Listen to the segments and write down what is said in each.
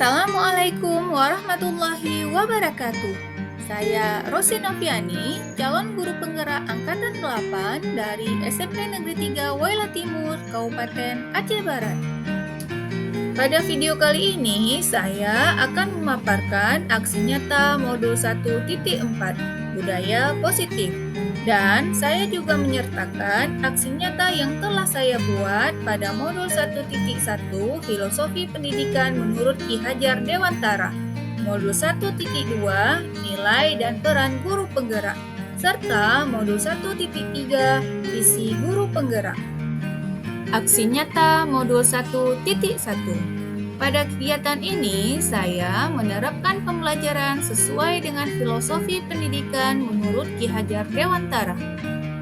Assalamualaikum warahmatullahi wabarakatuh. Saya Rosi Noviani, calon guru penggerak angkatan 8 dari SMP Negeri 3 Waila Timur, Kabupaten Aceh Barat. Pada video kali ini, saya akan memaparkan aksi nyata modul 1.4, budaya positif. Dan saya juga menyertakan aksi nyata yang telah saya buat pada modul 1.1 Filosofi Pendidikan menurut Ki Hajar Dewantara, modul 1.2 Nilai dan Peran Guru Penggerak, serta modul 1.3 Visi Guru Penggerak. Aksi nyata modul 1.1. Pada kegiatan ini, saya menerapkan pembelajaran sesuai dengan filosofi pendidikan menurut Ki Hajar Dewantara.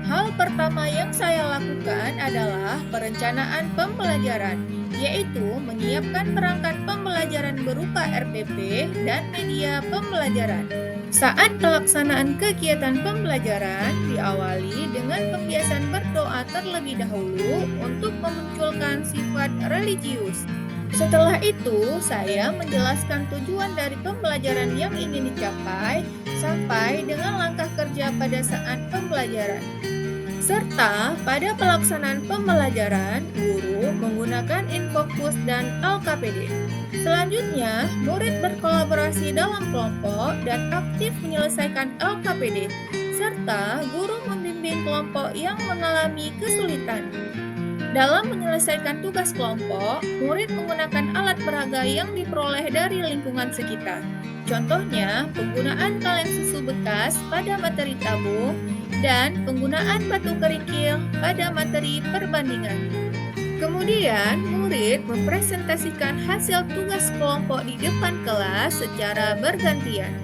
Hal pertama yang saya lakukan adalah perencanaan pembelajaran, yaitu menyiapkan perangkat pembelajaran berupa RPP dan media pembelajaran. Saat pelaksanaan kegiatan pembelajaran diawali dengan pembiasaan berdoa terlebih dahulu untuk memunculkan sifat religius. Setelah itu, saya menjelaskan tujuan dari pembelajaran yang ingin dicapai sampai dengan langkah kerja pada saat pembelajaran. Serta pada pelaksanaan pembelajaran, guru menggunakan InFokus dan LKPD. Selanjutnya, murid berkolaborasi dalam kelompok dan aktif menyelesaikan LKPD, serta guru membimbing kelompok yang mengalami kesulitan. Dalam menyelesaikan tugas kelompok, murid menggunakan alat peraga yang diperoleh dari lingkungan sekitar. Contohnya, penggunaan kaleng susu bekas pada materi tabung dan penggunaan batu kerikil pada materi perbandingan. Kemudian, murid mempresentasikan hasil tugas kelompok di depan kelas secara bergantian.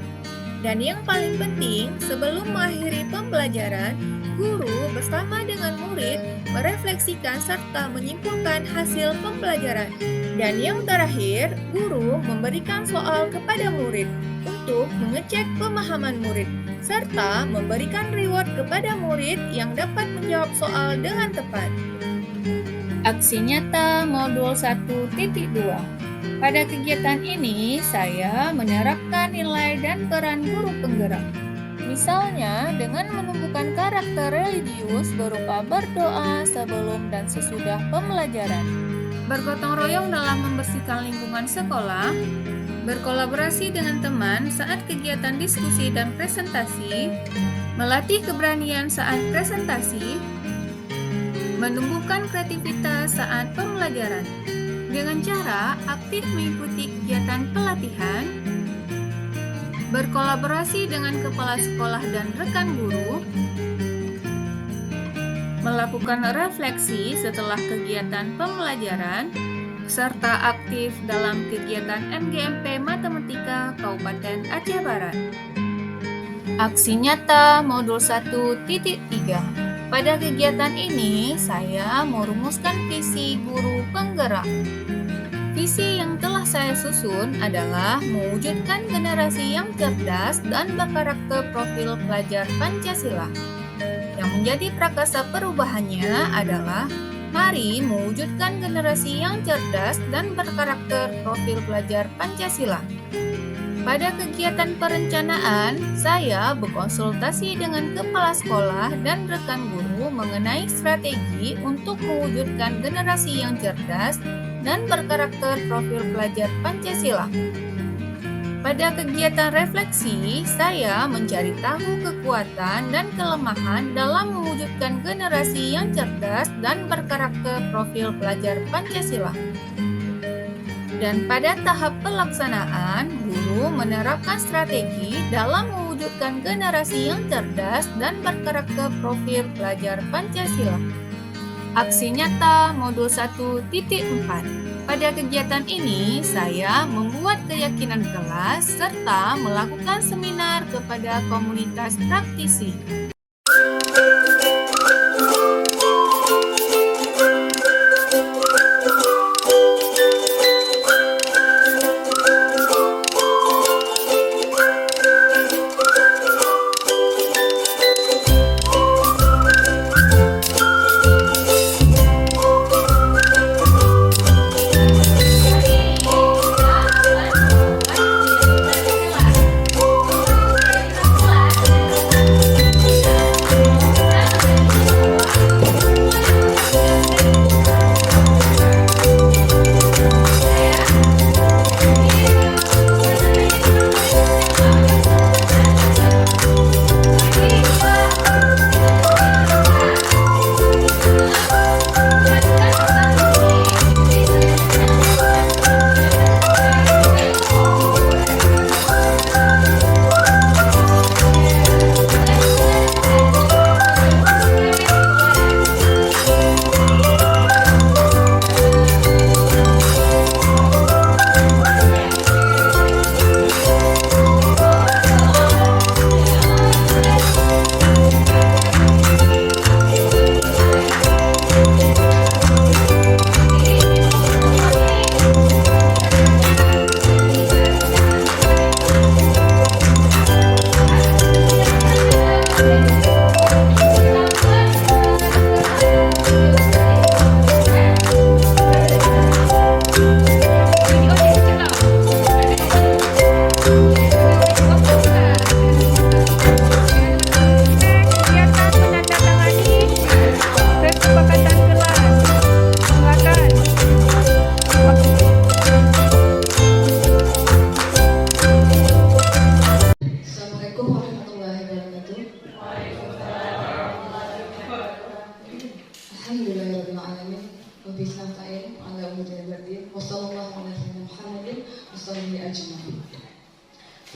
Dan yang paling penting, sebelum mengakhiri pembelajaran, guru bersama dengan murid merefleksikan serta menyimpulkan hasil pembelajaran. Dan yang terakhir, guru memberikan soal kepada murid untuk mengecek pemahaman murid, serta memberikan reward kepada murid yang dapat menjawab soal dengan tepat. Aksi nyata modul 1.2. Pada kegiatan ini, saya menerapkan nilai dan peran guru penggerak. Misalnya, dengan menumbuhkan karakter religius berupa berdoa sebelum dan sesudah pembelajaran, bergotong royong dalam membersihkan lingkungan sekolah, berkolaborasi dengan teman saat kegiatan diskusi dan presentasi, melatih keberanian saat presentasi, menumbuhkan kreativitas saat pembelajaran, dengan cara aktif mengikuti kegiatan pelatihan, berkolaborasi dengan kepala sekolah dan rekan guru, melakukan refleksi setelah kegiatan pembelajaran, serta aktif dalam kegiatan MGMP Matematika Kabupaten Aceh Barat. Aksi nyata modul 1.3. Pada kegiatan ini, saya merumuskan visi guru penggerak. Visi yang telah saya susun adalah mewujudkan generasi yang cerdas dan berkarakter profil pelajar Pancasila. Yang menjadi prakasa perubahannya adalah mari mewujudkan generasi yang cerdas dan berkarakter profil pelajar Pancasila. Pada kegiatan perencanaan, saya berkonsultasi dengan kepala sekolah dan rekan guru mengenai strategi untuk mewujudkan generasi yang cerdas dan berkarakter profil pelajar Pancasila. Pada kegiatan refleksi, saya mencari tahu kekuatan dan kelemahan dalam mewujudkan generasi yang cerdas dan berkarakter profil pelajar Pancasila. Dan pada tahap pelaksanaan, guru menerapkan strategi dalam mewujudkan generasi yang cerdas dan berkarakter profil pelajar Pancasila. Aksi nyata modul 1.4. Pada kegiatan ini, saya membuat keyakinan kelas serta melakukan seminar kepada komunitas praktisi.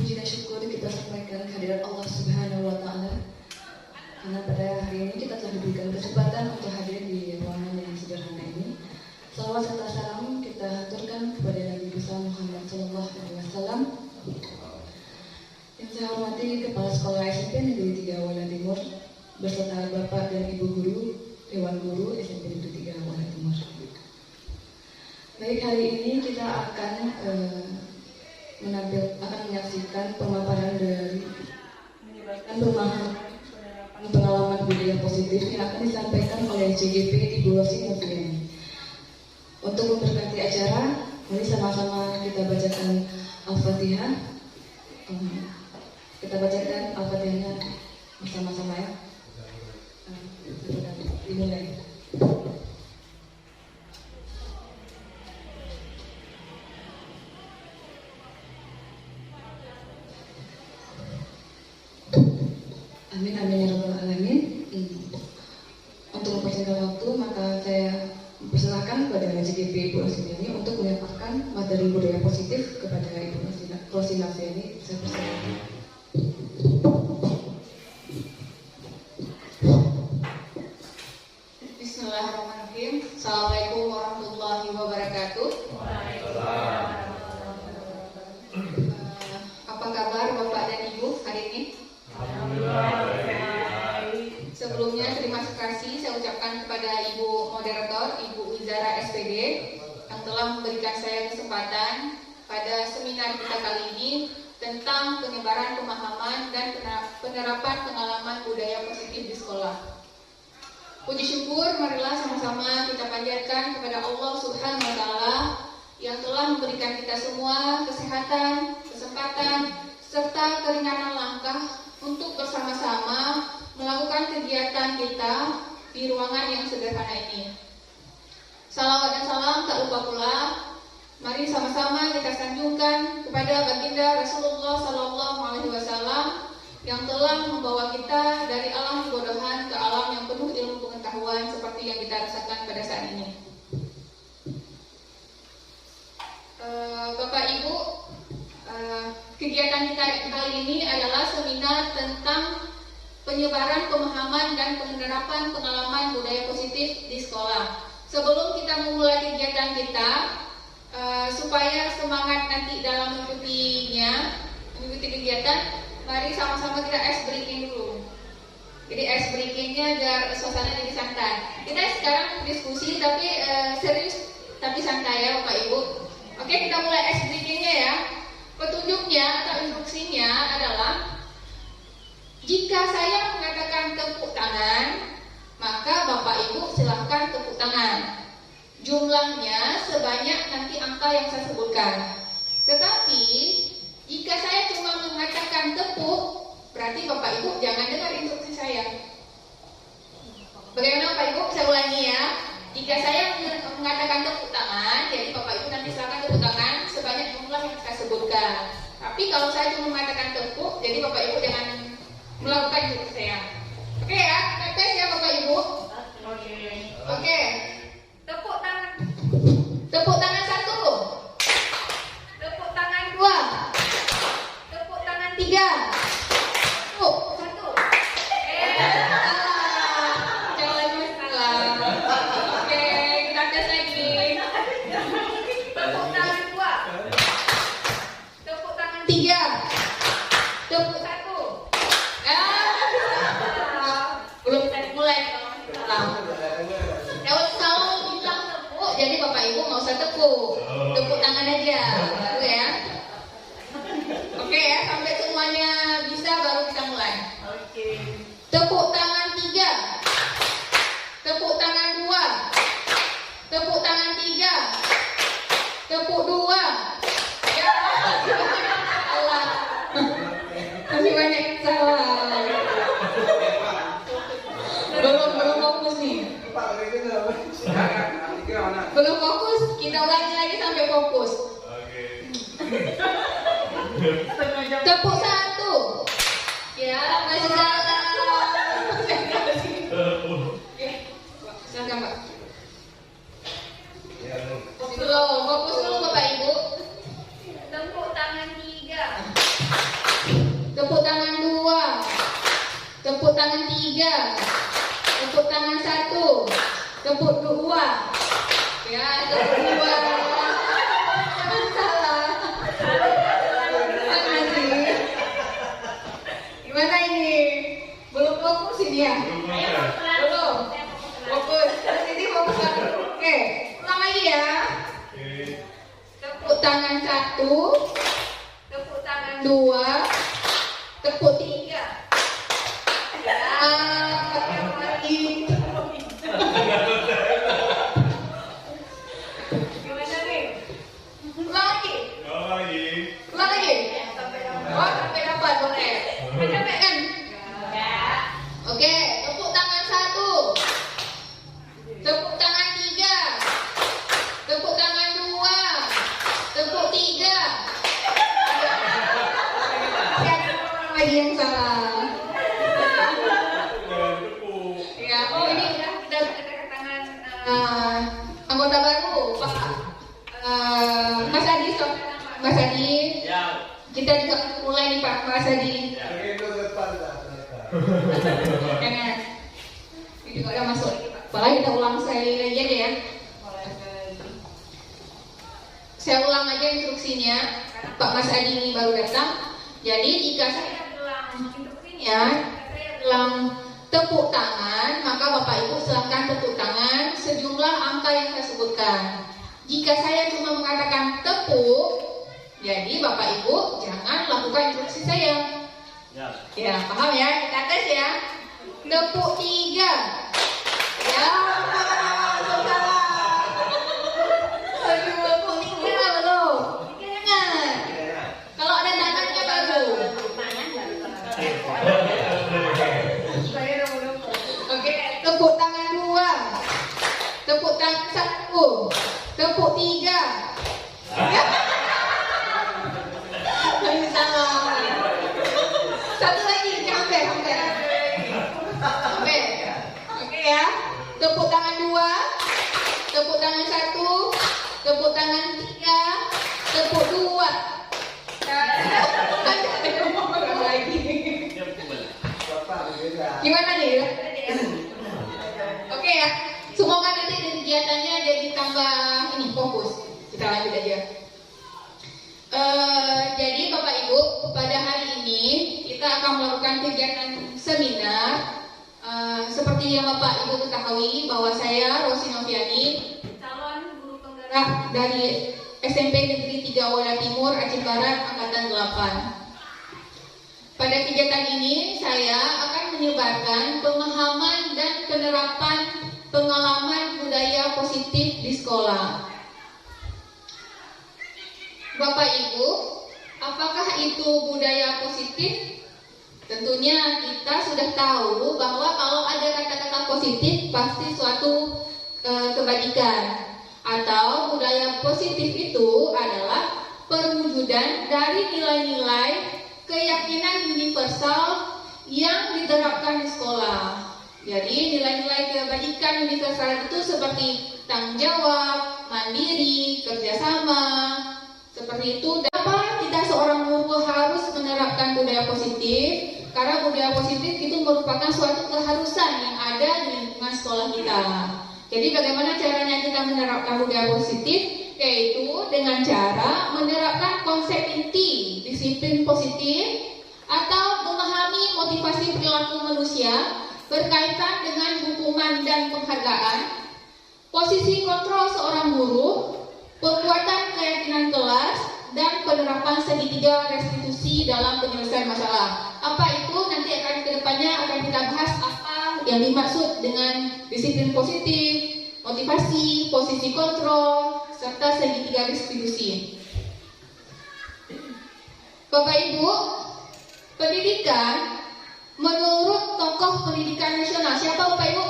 Puji dan syukur kita sampaikan kehadirat Allah Subhanahu wa Ta'ala, karena pada hari ini kita telah diberikan kesempatan untuk hadir di ruangan yang sederhana ini. Salawat serta salam kita haturkan kepada Nabi besar Muhammad SAW. Yang saya hormati Kepala Sekolah SMP Negeri 3 Waila Timur beserta Bapak dan Ibu Guru Dewan Guru SMP Negeri 3 Waila Timur. Baik, hari ini kita akan menyaksikan pemaparan dari menyebarkan pemahaman pengalaman budaya positif yang akan disampaikan oleh CGP Ibu Rosi Noviani. Untuk memberkati acara, mari sama-sama kita bacakan Al-Fatihah. Kita bacakan Al-Fatihahnya bersama-sama ya. Dimulai. Amin amin ya rabbal alamin. Untuk mempersingkat waktu, maka saya persilahkan kepada CGP Ibu Rosi Noviani untuk menyampaikan materi budaya positif kepada Ibu Rosi Noviani. Saya persilahkan. Bismillahirrahmanirrahim. Assalamualaikum warahmatullahi wabarakatuh. Apa kabar Bapak dan Ibu hari ini? Sebelumnya terima kasih saya ucapkan kepada Ibu Moderator, Ibu Wizara SPD yang telah memberikan saya kesempatan pada seminar kita kali ini tentang penyebaran pemahaman dan penerapan pengalaman budaya positif di sekolah. Puji syukur, marilah sama-sama kita panjatkan kepada Allah Subhanahu wa Ta'ala yang telah memberikan kita semua kesehatan, kesempatan, serta keringanan langkah untuk bersama-sama melakukan kegiatan kita di ruangan yang sederhana ini. Salawat dan salam tak lupa pula, mari sama-sama kita sanjungkan kepada baginda Rasulullah SAW yang telah membawa kita dari alam kebodohan ke alam yang penuh ilmu pengetahuan seperti yang kita rasakan pada saat ini. Bapak Ibu, kegiatan kita kali ini adalah seminar tentang penyebaran pemahaman dan penerapan pengalaman budaya positif di sekolah. Sebelum kita memulai kegiatan kita, supaya semangat nanti dalam mengikuti kegiatan, mari sama-sama kita ice breaking dulu. Jadi ice breakingnya agar suasana jadi santai. Kita sekarang diskusi tapi serius tapi santai ya Bapak Ibu. Oke, kita mulai ice breakingnya ya. Petunjuknya atau instruksinya adalah, jika saya mengatakan tepuk tangan, maka Bapak Ibu silahkan tepuk tangan. Jumlahnya sebanyak nanti angka yang saya sebutkan. Tetapi jika saya cuma mengatakan tepuk, berarti Bapak Ibu jangan dengar instruksi saya. Bagaimana Bapak Ibu? Saya ulangi ya. Jika saya mengatakan tepuk tangan, jadi Bapak Ibu nanti silakan tepuk tangan sebanyak jumlah yang saya sebutkan. Tapi kalau saya cuma mengatakan tepuk, jadi Bapak Ibu jangan melakukan instruksi saya. Oke ya, tes ya Bapak Ibu. Oke. Tepuk tangan. Tepuk tangan 1. Tepuk tangan 2. Tepuk tangan 3. Tepuk 1. Jawabannya salah. Oke, kita tes lagi. Tepuk tangan 2. Tepuk tangan 3. Tepuk 1. Belum mulai. Kalau bilang tepuk, jadi Bapak Ibu nggak usah tepuk, tepuk tangan aja, gitu ya. Oke ya, sampai semuanya bisa baru kita mulai. Tepuk tangan 3, tepuk tangan 2, tepuk tangan 3, tepuk 2. Ya Allah, masih banyak yang salah. Belum fokus nih. Belum fokus, kita ulangi lagi sampai fokus. Tepuk 1. Ya, masih salah. Silakan Pak. Belum, fokus dulu Bapak Ibu. Tepuk tangan 3. tepuk tangan 3, tepuk tangan 1, tepuk 2. Ya, tepuk 2. Jangan salah. Gimana sih? Gimana ini? Belum fokus ini ya? Belum. Fokus. Ini fokus lagi. Oke, ulang lagi ya. Tepuk tangan 1, tepuk tangan 2, tepuk 3. Ya, lagi. Gimana nih? Ulang lagi. Ulang lagi. Oh, sampai dapat boleh. Sampai kan? Oke, tepuk tangan 1, tepuk tangan 3, tepuk tangan 2, tepuk 3. Ada orang lagi yang salah. Ya, oh ini udah kedatangan anggota baru, Pak Mas Adi, Mas Adi. Kita juga mulai nih Pak Mas Adi. Jangan. Ini juga udah masuk lagi Pak. Boleh kita ulang sekali aja deh ya. Saya ulang aja instruksinya. Pak Mas Adi ini baru datang. Jadi jika saya bilang instruksinya, saya bilang tepuk tangan, maka Bapak Ibu silahkan tepuk tangan sejumlah angka yang saya sebutkan. Jika saya cuma mengatakan tepuk, jadi Bapak Ibu jangan lakukan instruksi saya. Ya, paham ya? Kita tes ya. Tepuk 3. Ya, salah. Aduh, tepuk 3 belum. Jangan. Kalau ada tangannya baru. Oke, tepuk tangan 2. Tepuk tangan 1. Tepuk 3. Ya. Salah. Satu lagi, sampai. Oke ya. Tepuk tangan 2, tepuk tangan 1, tepuk tangan 3, tepuk 2. Lagi. Gimana nih? Oke ya. Semoga nanti kegiatannya jadi tambah ini fokus. Kita lanjut aja. Jadi Bapak Ibu, pada hari ini kita akan melakukan kegiatan seminar. Seperti yang Bapak Ibu ketahui bahwa saya Rosi Noviani, calon guru penggerak dari SMP Negeri 3 Waila Timur, Aceh Barat, Angkatan 8. Pada kegiatan ini saya akan menyebarkan pemahaman dan penerapan pengalaman budaya positif di sekolah. Bapak Ibu, apakah itu budaya positif? Tentunya kita sudah tahu bahwa kalau ada kata-kata positif pasti suatu kebaikan. Atau budaya positif itu adalah perwujudan dari nilai-nilai keyakinan universal yang diterapkan di sekolah. Jadi nilai-nilai kebajikan universal itu seperti tanggung jawab, mandiri, kerjasama, seperti itu. Kenapa kita seorang guru harus menerapkan budaya positif? Karena budaya positif itu merupakan suatu keharusan yang ada di lingkungan sekolah kita. Jadi bagaimana caranya kita menerapkan budaya positif? Yaitu dengan cara menerapkan konsep inti disiplin positif atau memahami motivasi perilaku manusia berkaitan dengan hukuman dan penghargaan, posisi kontrol seorang guru, penguatan keyakinan kelas, dan penerapan segitiga restitusi dalam penyelesaian masalah. Apa itu? Nanti akan kedepannya akan kita bahas apa yang dimaksud dengan disiplin positif, motivasi, posisi kontrol, serta segitiga restitusi. Bapak Ibu, pendidikan menurut tokoh pendidikan nasional, siapa Bapak Ibu?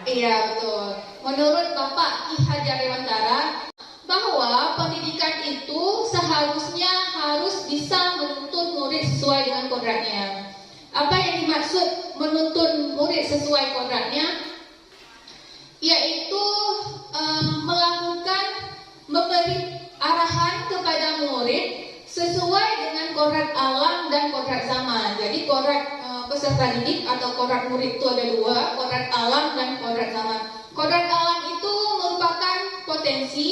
Iya betul. Menurut Bapak Ki Hajar Dewantara, bahwa pendidikan itu seharusnya harus bisa menuntun murid sesuai dengan kodratnya. Apa yang dimaksud menuntun murid sesuai kodratnya? Yaitu memberi arahan kepada murid sesuai dengan kodrat alam dan kodrat zaman. Jadi kodrat peserta didik atau kodrat murid itu ada dua, kodrat alam dan kodrat zaman. Kodrat alam itu merupakan potensi,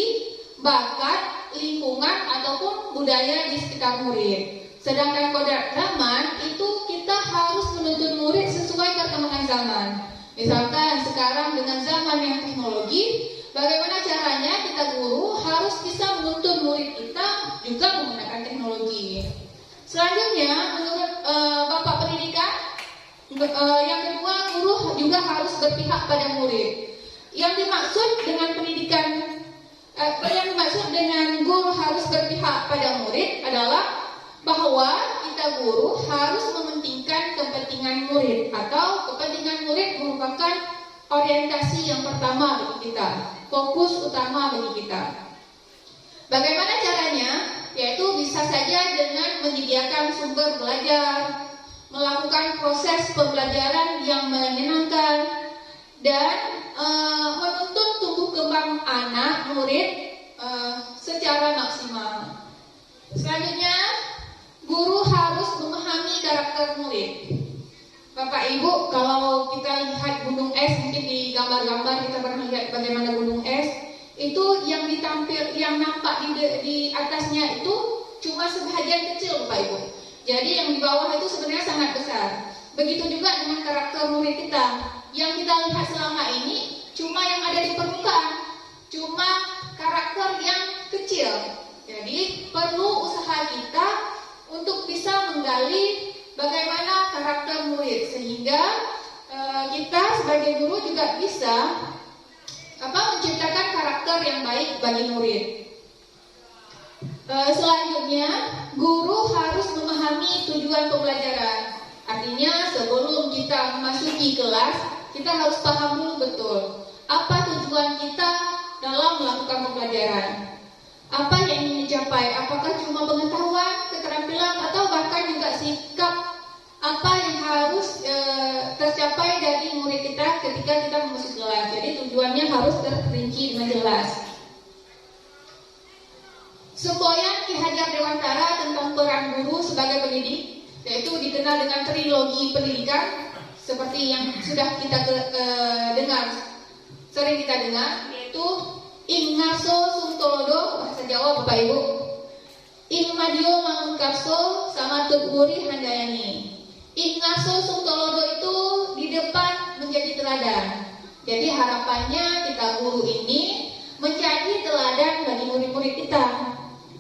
bakat, lingkungan ataupun budaya di sekitar murid. Sedangkan kodrat zaman itu kita harus menuntun murid sesuai perkembangan zaman. Misalkan sekarang dengan zaman yang teknologi, bagaimana caranya kita guru harus bisa menuntun murid kita juga menggunakan teknologi. Selanjutnya, menurut Bapak Pendidikan, yang kedua, guru juga harus berpihak pada murid. Yang dimaksud dengan pendidikan, yang dimaksud dengan guru harus berpihak pada murid adalah bahwa kita guru harus mementingkan kepentingan murid atau kepentingan murid merupakan orientasi yang pertama bagi kita, fokus utama bagi kita. Bagaimana caranya? Yaitu bisa saja dengan menyediakan sumber belajar, melakukan proses pembelajaran yang menyenangkan, dan menuntun tumbuh kembang anak murid secara maksimal. Selanjutnya, guru harus memahami karakter murid. Bapak Ibu, kalau kita lihat gunung es, mungkin di gambar-gambar kita pernah lihat bagaimana gunung es, itu yang nampak di atasnya itu cuma sebahagian kecil, Bapak Ibu. Jadi yang di bawah itu sebenarnya sangat besar. Begitu juga dengan karakter murid kita. Yang kita lihat selama ini cuma yang ada di permukaan, cuma karakter yang kecil. Jadi perlu usaha kita untuk bisa menggali bagaimana karakter murid sehingga kita sebagai guru juga bisa menciptakan karakter yang baik bagi murid. Selanjutnya, guru harus memahami tujuan pembelajaran. Artinya sebelum kita memasuki kelas, kita harus paham dulu betul apa tujuan kita dalam melakukan pembelajaran. Apa yang ingin dicapai? Apakah cuma pengetahuan, keterampilan, atau bahkan juga sikap apa yang harus tercapai dari murid kita ketika kita memasuki kelas. Jadi tujuannya harus terperinci dengan jelas. Semboyan Ki Hajar Dewantara tentang peran guru sebagai pendidik, yaitu dikenal dengan trilogi pendidikan, seperti yang sudah kita sering kita dengar, yaitu Ing Ngaso Sungtolodo, bahasa Jawa Bapak Ibu, Ing Madio Mangunkarso, sama Tuguri Handayani. Ing Ngaso Sungtolodo itu di depan menjadi teladan. Jadi harapannya kita guru ini menjadi teladan bagi murid-murid kita.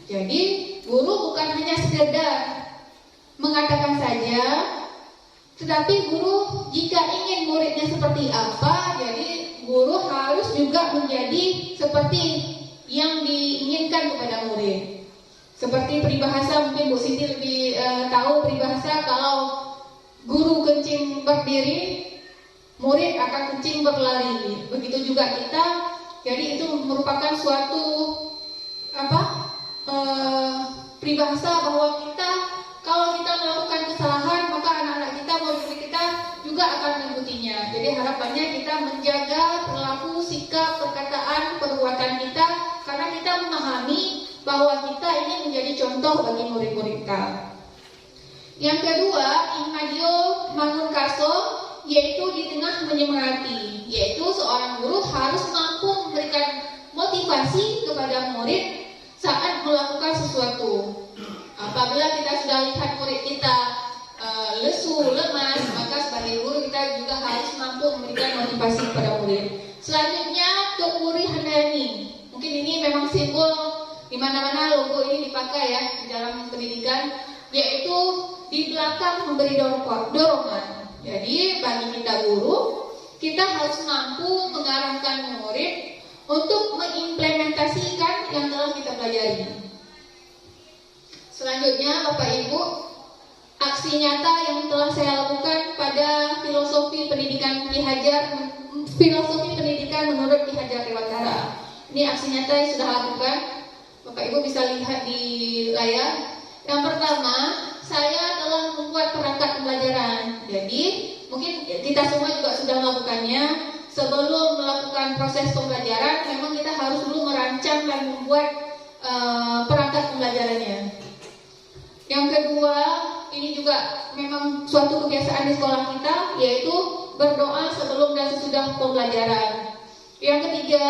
Jadi guru bukan hanya sekedar mengatakan saja, tetapi guru jika ingin muridnya seperti apa, jadi guru harus juga menjadi seperti yang diinginkan kepada murid. Seperti peribahasa, mungkin Bu Siti lebih tahu peribahasa, kalau guru kencing berdiri, murid akan kencing berlari. Begitu juga kita. Jadi itu merupakan suatu peribahasa bahwa kita, kalau kita melakukan kesalahan, maka anak-anak kita, murid-murid kita juga akan mengikutinya. Jadi harapannya kita menjaga perilaku, sikap, perkataan, perbuatan kita, karena kita memahami bahwa kita ingin menjadi contoh bagi murid-murid kita. Yang kedua, Ing Madio Mangunkarso, yaitu di tengah menyemangati, yaitu seorang guru harus mampu memberikan motivasi kepada murid saat melakukan sesuatu. Apabila kita sudah lihat murid kita lesu, lemas, maka sebagai guru kita juga harus mampu memberikan motivasi kepada murid. Selanjutnya, Tuguri Handayani. Mungkin ini memang simbol di mana-mana logo ini dipakai ya di dalam pendidikan, yaitu di belakang memberi dorongan. Jadi bagi kita guru, kita harus mampu mengarahkan murid untuk mengimplementasikan yang telah kita pelajari. Selanjutnya, Bapak Ibu, aksi nyata yang telah saya lakukan pada filosofi pendidikan menurut Ki Hajar Dewantara. Ini aksi nyata yang sudah lakukan. Bapak Ibu bisa lihat di layar. Yang pertama, saya telah membuat perangkat pembelajaran. Jadi, mungkin kita semua juga sudah melakukannya. Sebelum melakukan proses pembelajaran, memang kita harus dulu merancang dan membuat perangkat pembelajarannya. Yang kedua, ini juga memang suatu kebiasaan di sekolah kita, yaitu berdoa sebelum dan sesudah pembelajaran. Yang ketiga,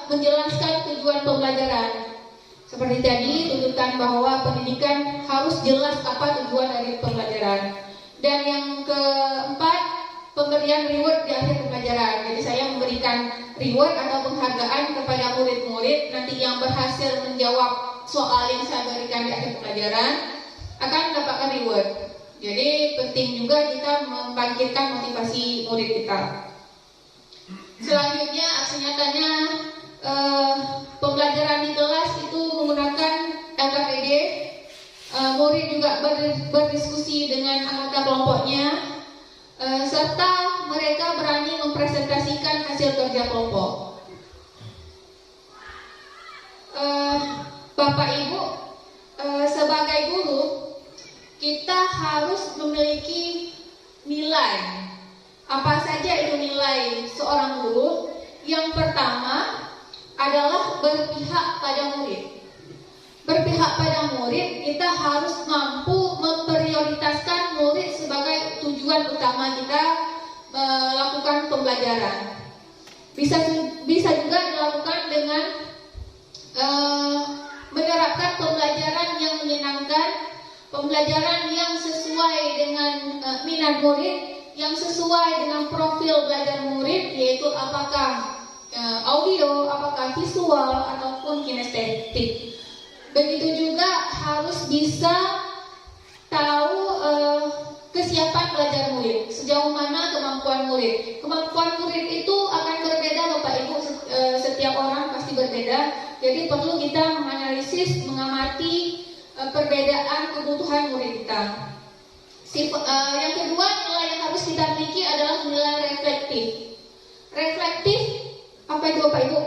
menjelaskan tujuan pembelajaran. Seperti tadi, tuntutan bahwa pendidikan harus jelas apa tujuan dari pembelajaran. Dan yang keempat, pemberian reward di akhir pembelajaran. Jadi saya memberikan reward atau penghargaan kepada murid-murid nanti yang berhasil menjawab soal yang saya berikan di akhir pembelajaran akan mendapatkan reward. Jadi penting juga kita membangkitkan motivasi murid kita. Selanjutnya aksi nyatanya pembelajaran di kelas itu menggunakan LKPD. Murid juga berdiskusi dengan anggota kelompoknya, serta mereka berani mempresentasikan hasil kerja kelompok. Bapak Ibu, sebagai guru kita harus memiliki nilai. Apa saja itu nilai seorang guru? Yang pertama adalah berpihak pada murid. Berpihak pada murid, kita harus mampu memprioritaskan murid sebagai tujuan utama kita melakukan pembelajaran. Bisa juga dilakukan dengan menerapkan pembelajaran yang menyenangkan, pembelajaran yang sesuai dengan minat murid, yang sesuai dengan profil belajar murid, yaitu apakah audio, apakah visual, ataupun kinestetik. Begitu juga harus bisa tahu kesiapan belajar murid, sejauh mana kemampuan murid. Kemampuan murid itu akan berbeda Bapak Ibu, setiap orang pasti berbeda. Jadi perlu kita menganalisis, mengamati perbedaan kebutuhan murid kita. Yang kedua, nilai yang harus kita miliki adalah nilai reflektif. Reflektif, apa itu Bapak Ibu?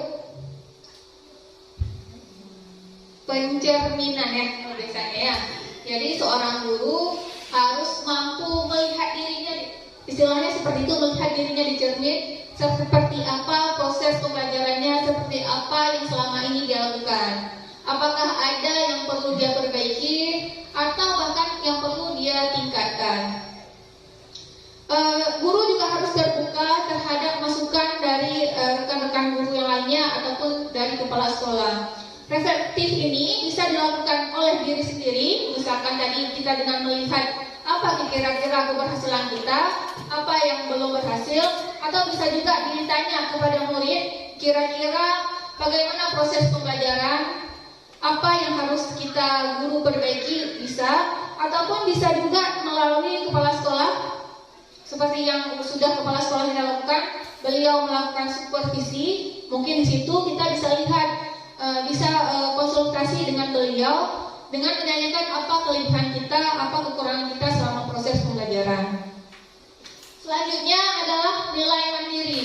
Pencerminan ya, biasanya ya. Jadi seorang guru harus mampu melihat dirinya, istilahnya seperti itu, melihat dirinya di cermin, seperti apa proses pembelajarannya, seperti apa yang selama ini dia lakukan. Apakah ada yang perlu dia perbaiki, atau bahkan yang perlu dia tingkatkan. Guru juga harus terbuka terhadap masukan dari rekan-rekan guru yang lainnya ataupun dari kepala sekolah. Reflektif ini bisa dilakukan oleh diri sendiri, misalkan tadi kita dengan melihat apa kira-kira keberhasilan kita, apa yang belum berhasil, atau bisa juga ditanya kepada murid, kira-kira bagaimana proses pembelajaran, apa yang harus kita guru perbaiki, bisa, ataupun bisa juga melalui kepala sekolah, seperti yang sudah kepala sekolah lakukan, beliau melakukan supervisi, mungkin di situ kita bisa lihat, bisa konsultasi dengan beliau, dengan menanyakan apa kelebihan kita, apa kekurangan kita selama proses pembelajaran. Selanjutnya adalah nilai mandiri.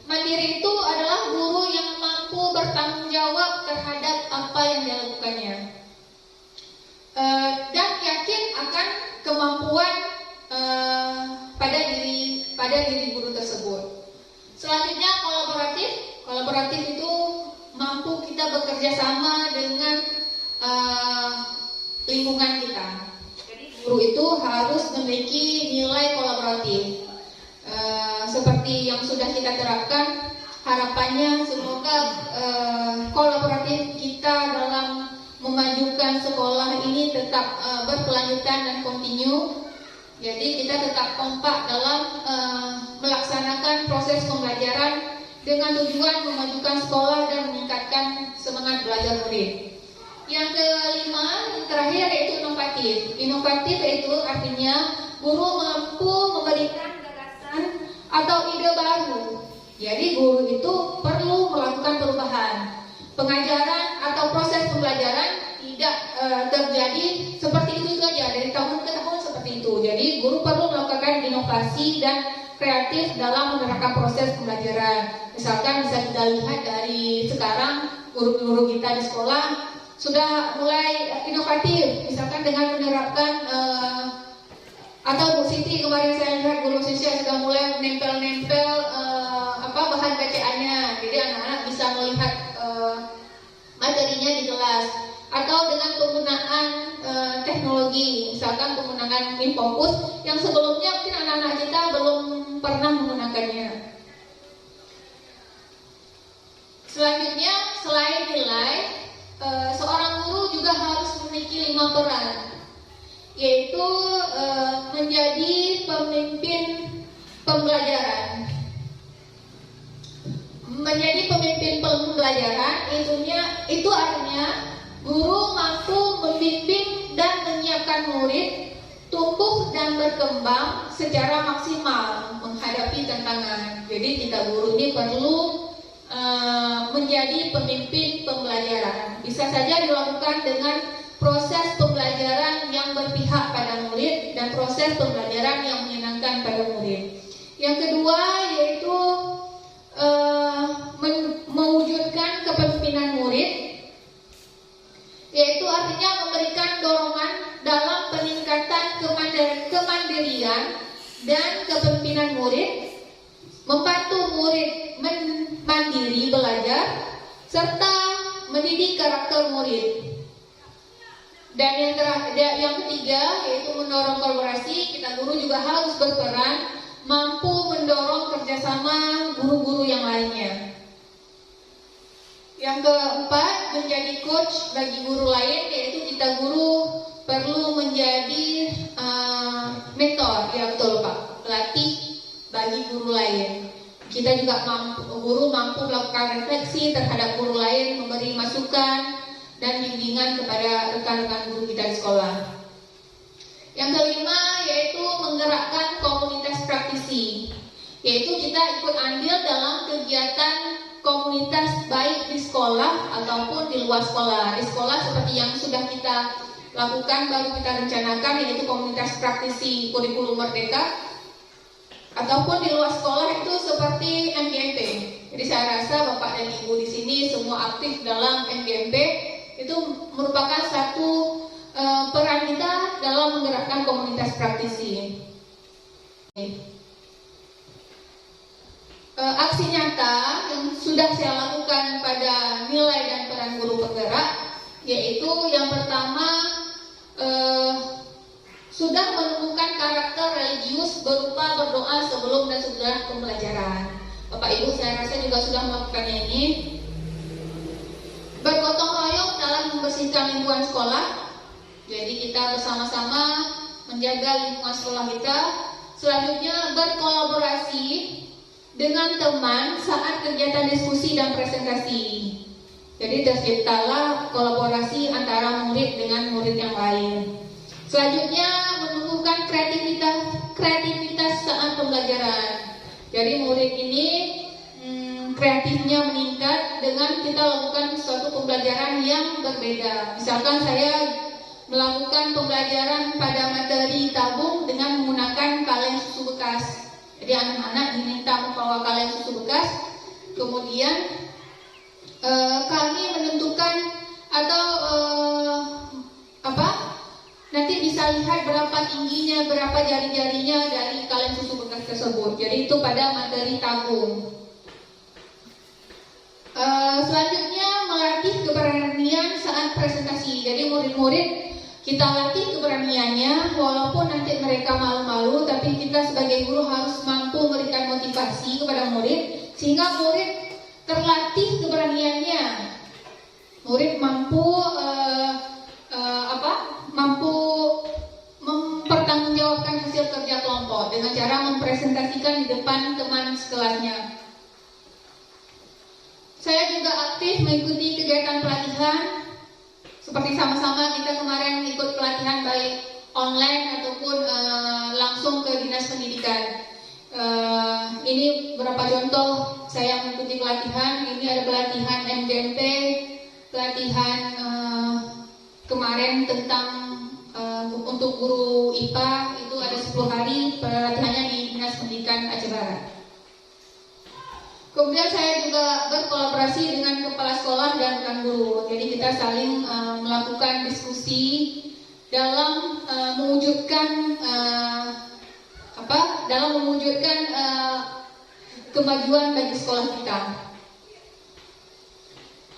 Mandiri itu adalah guru yang mampu bertanggung jawab terhadap apa yang dilakukannya, dan yakin akan kemampuan pada diri guru tersebut. Selanjutnya kolaboratif. Kolaboratif itu mampu kita bekerja sama dengan lingkungan kita. Jadi guru itu harus memiliki nilai kolaboratif. Seperti yang sudah kita terapkan, harapannya semoga kolaboratif kita dalam memajukan sekolah ini tetap berkelanjutan dan kontinu. Jadi kita tetap kompak dalam melaksanakan proses pembelajaran dengan tujuan memajukan sekolah dan meningkatkan semangat belajar murid. Yang kelima, yang terakhir yaitu inovatif. Inovatif itu artinya guru mampu memberikan gagasan atau ide baru. Jadi guru itu perlu melakukan perubahan. Pengajaran atau proses pembelajaran tidak terjadi seperti itu saja dari tahun ke tahun seperti itu. Jadi guru perlu melakukan inovasi dan kreatif dalam menerapkan proses pembelajaran. Misalkan bisa kita lihat dari sekarang guru-guru kita di sekolah sudah mulai inovatif, misalkan dengan menerapkan atau Bu Siti kemarin saya lihat guru Siti sudah mulai nempel-nempel bahan bacaannya, jadi anak-anak bisa melihat materinya di kelas, atau dengan penggunaan teknologi, misalkan penggunaan Minfocus yang sebelumnya mungkin anak-anak kita belum pernah menggunakannya. Selanjutnya, selain nilai, seorang guru juga harus memiliki 5 peran, yaitu menjadi pemimpin pembelajaran. Menjadi pemimpin pembelajaran itu artinya guru mampu membimbing dan menyiapkan murid tumbuh dan berkembang secara maksimal menghadapi tantangan. Jadi kita guru ini perlu menjadi pemimpin pembelajaran. Bisa saja dilakukan dengan proses pembelajaran yang berpihak pada murid dan proses pembelajaran yang menyenangkan pada murid. Yang kedua yaitu mewujudkan kepemimpinan murid, yaitu artinya memberikan dorongan dalam peningkatan kemandirian dan kepemimpinan murid, membantu murid mandiri belajar, serta mendidik karakter murid. Dan yang ketiga yaitu mendorong kolaborasi. Kita guru juga harus berperan mampu mendorong kerjasama guru-guru yang lainnya. Yang keempat, menjadi coach bagi guru lain, yaitu kita guru perlu menjadi mentor, ya betul Pak, pelatih bagi guru lain. Kita juga guru mampu melakukan refleksi terhadap guru lain, memberi masukan dan bimbingan kepada rekan-rekan guru kita di sekolah. Yang kelima yaitu menggerakkan komunitas praktisi, yaitu kita ikut andil dalam kegiatan komunitas baik di sekolah ataupun di luar sekolah. Di sekolah seperti yang sudah kita lakukan, baru kita rencanakan, yaitu komunitas praktisi kurikulum merdeka, ataupun di luar sekolah itu seperti MGMP. Jadi saya rasa Bapak dan Ibu di sini semua aktif dalam MGMP, itu merupakan satu peran kita dalam menggerakkan komunitas praktisi. Aksi nyata yang sudah saya lakukan pada nilai dan peran guru penggerak, yaitu yang pertama sudah menemukan karakter religius berupa berdoa sebelum dan sesudah pembelajaran. Bapak Ibu saya rasa juga sudah melakukannya ini. Bergotong royong dalam membersihkan lingkungan sekolah. Jadi kita bersama-sama menjaga lingkungan sekolah kita. Selanjutnya berkolaborasi dengan teman saat kegiatan diskusi dan presentasi. Jadi terciptalah kolaborasi antara murid dengan murid yang lain. Selanjutnya menumbuhkan kreativitas saat pembelajaran. Jadi murid ini kreatifnya meningkat dengan kita lakukan suatu pembelajaran yang berbeda. Misalkan saya melakukan pembelajaran pada materi tabung dengan menggunakan kaleng susu bekas. Jadi anak-anak diminta membawa kaleng susu bekas. Kemudian kami menentukan atau nanti bisa lihat berapa tingginya, berapa jari-jarinya dari kaleng susu bekas tersebut. Jadi itu pada materi tabung. Selanjutnya melatih keberanian saat presentasi. Jadi murid-murid kita latih keberaniannya, walaupun nanti mereka malu-malu, tapi kita sebagai guru harus mampu memberikan motivasi kepada murid sehingga murid terlatih keberaniannya. Murid mampu mampu mempertanggungjawabkan hasil kerja kelompok dengan cara mempresentasikan di depan teman sekelasnya. Saya juga aktif mengikuti kegiatan pelatihan. Seperti sama-sama kita kemarin ikut pelatihan baik online ataupun langsung ke dinas pendidikan. Ini beberapa contoh saya mengikuti pelatihan. Ini ada pelatihan MGMP, pelatihan kemarin tentang untuk guru IPA itu ada 10 hari pelatihannya di dinas pendidikan Aceh Barat. Kemudian saya juga berkolaborasi dengan kepala sekolah dan rekan guru. Jadi kita saling melakukan diskusi dalam mewujudkan kemajuan bagi sekolah kita.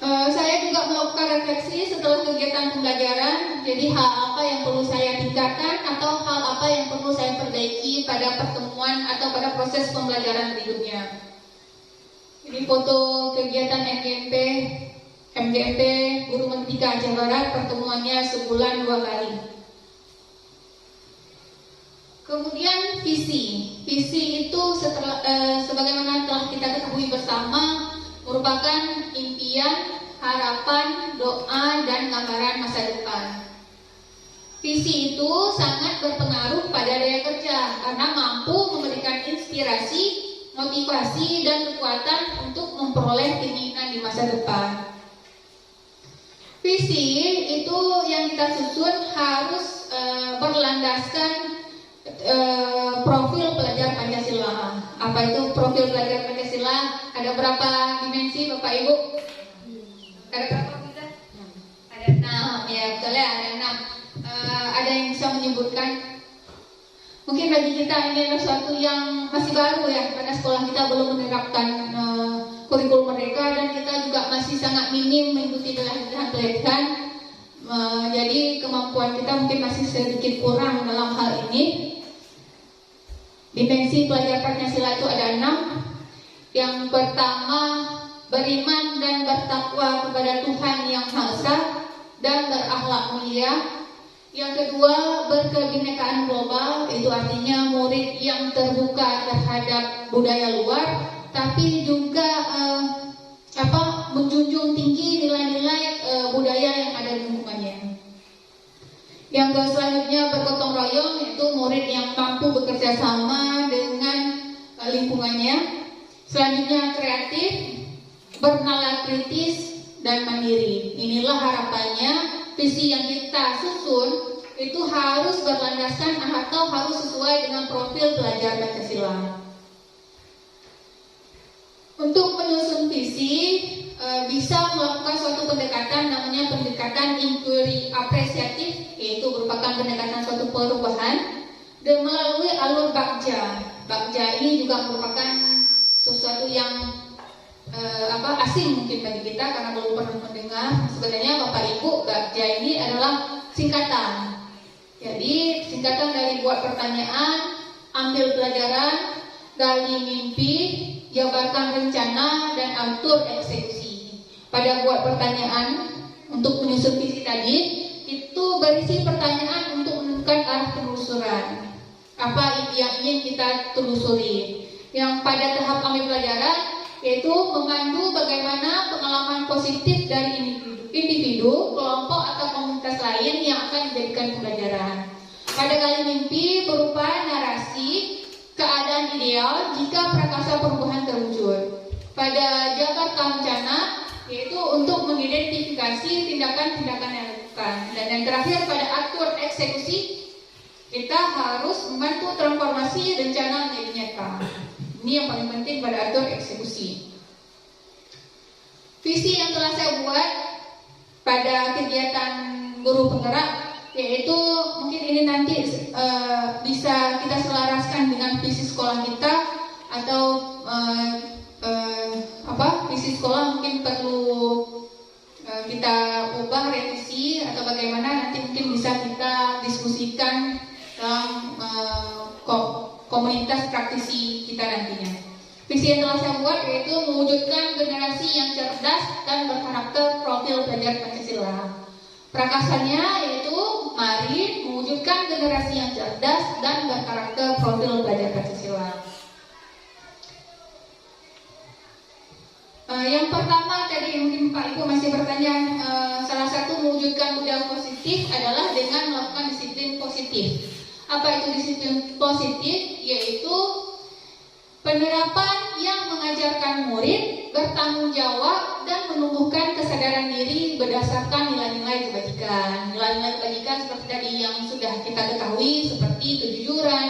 Saya juga melakukan refleksi setelah kegiatan pembelajaran. Jadi hal apa yang perlu saya tingkatkan atau hal apa yang perlu saya perbaiki pada pertemuan atau pada proses pembelajaran berikutnya. Ini foto kegiatan MGMP Guru Merdeka Aceh Barat, pertemuannya sebulan 2 kali. Kemudian visi itu sebagaimana telah kita ketahui bersama merupakan impian, harapan, doa, dan gambaran masa depan. Visi itu sangat berpengaruh pada daya kerja karena mampu memberikan inspirasi, motivasi, dan kekuatan untuk memperoleh keinginan di masa depan. Visi itu yang kita susun harus berlandaskan profil pelajar Pancasila. Apa itu profil pelajar Pancasila? Ada berapa dimensi Bapak Ibu? Ada berapa kita? Ada 6, ya betul ya, ada 6. Ada yang bisa menyebutkan? Mungkin bagi kita ini adalah sesuatu yang masih baru ya, karena sekolah kita belum menerapkan kurikulum mereka dan kita juga masih sangat minim mengikuti pelatihan. Jadi kemampuan kita mungkin masih sedikit kurang dalam hal ini. Dimensi pelajar Pancasila itu ada 6. Yang pertama, beriman dan bertakwa kepada Tuhan Yang Maha Esa dan berakhlak mulia. Yang kedua, berkebinekaan global, itu artinya murid yang terbuka terhadap budaya luar, tapi juga menjunjung tinggi nilai-nilai budaya yang ada di lingkungannya. Yang selanjutnya bergotong royong, yaitu murid yang mampu bekerja sama dengan lingkungannya. Selanjutnya kreatif, bernalar kritis, dan mandiri. Inilah harapannya visi yang kita susun itu harus berlandaskan atau harus sesuai dengan profil pelajar Pancasila. Untuk menyusun visi bisa melakukan suatu pendekatan namanya pendekatan inquiry apresiatif, yaitu merupakan pendekatan suatu perubahan dan melalui alur Bagja. Bagja ini juga merupakan sesuatu yang asing mungkin bagi kita karena belum pernah mendengar. Sebenarnya Bapak Ibu, Bagja ini adalah singkatan. Jadi singkatan dari buat pertanyaan, ambil pelajaran, gali mimpi, jabarkan rencana, dan atur eksekusi. Pada buat pertanyaan untuk menyusun visi tadi, itu berisi pertanyaan untuk menentukan arah penelusuran. Apa yang ingin kita telusuri? Yang pada tahap ambil pelajaran, yaitu memandu bagaimana pengalaman positif dari individu, kelompok, atau komunitas lain yang akan dijadikan pembelajaran. Pada kali mimpi berupa narasi keadaan ideal jika prakasa perubahan terwujud. Pada jabarkan rencana, yaitu untuk mengidentifikasi tindakan-tindakan yang dilakukan. Dan yang terakhir pada atur eksekusi, kita harus membantu transformasi rencana menjadi nyata. Ini yang paling penting pada atur eksekusi. Visi yang telah saya buat pada kegiatan guru penggerak, yaitu mungkin ini nanti bisa kita selaraskan dengan visi sekolah kita atau visi sekolah mungkin perlu kita ubah revisi atau bagaimana, nanti mungkin bisa kita diskusikan dalam komunitas praktisi kita nantinya. Visi yang telah saya buat yaitu mewujudkan generasi yang cerdas dan berkarakter profil pelajar Pancasila. Prakasanya yaitu mari mewujudkan generasi yang cerdas dan berkarakter profil pelajar Pancasila. Yang pertama tadi mungkin Pak Ibu masih bertanya, salah satu mewujudkan budaya positif adalah dengan melakukan disiplin positif. Apa itu disiplin positif? Yaitu penerapan yang mengajarkan murid bertanggung jawab dan menumbuhkan kesadaran diri berdasarkan nilai-nilai kebajikan. Nilai-nilai kebajikan seperti tadi yang sudah kita ketahui, seperti kejujuran,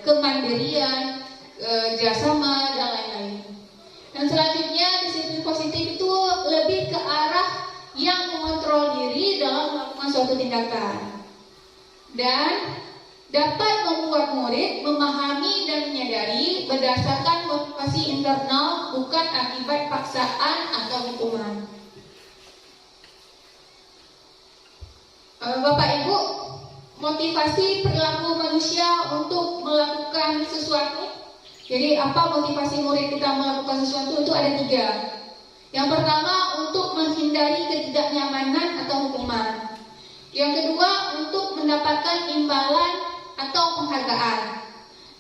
kemandirian, kerjasama, dan lain-lain. Dan selanjutnya disiplin positif itu lebih ke arah yang mengontrol diri dalam melakukan suatu tindakan dan dapat membuat murid memahami dan menyadari berdasarkan motivasi internal, bukan akibat paksaan atau hukuman. Bapak Ibu, motivasi perilaku manusia untuk melakukan sesuatu. Jadi apa motivasi murid kita melakukan sesuatu itu ada 3. Yang pertama untuk menghindari ketidaknyamanan atau hukuman. Yang kedua untuk mendapatkan imbalan atau penghargaan.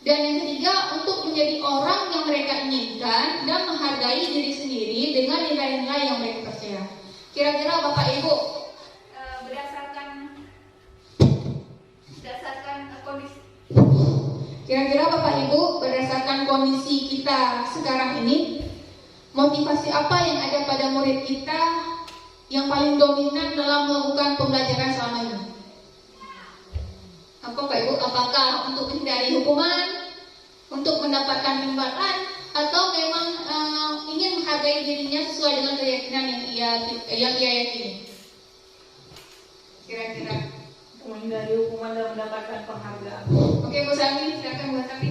Dan yang ketiga untuk menjadi orang yang mereka inginkan dan menghargai diri sendiri dengan nilai-nilai yang mereka percaya. Kira-kira Bapak Ibu berdasarkan kondisi kita sekarang ini, motivasi apa yang ada pada murid kita yang paling dominan dalam melakukan pembelajaran selama ini? Apa Pak Ibu? Apakah untuk menghindari hukuman, untuk mendapatkan imbalan, atau memang ingin menghargai dirinya sesuai dengan keyakinan yang ia yakini? Kira-kira menghindari hukuman dan mendapatkan penghargaan. Oke, Bu Sami, silakan Bu Sami.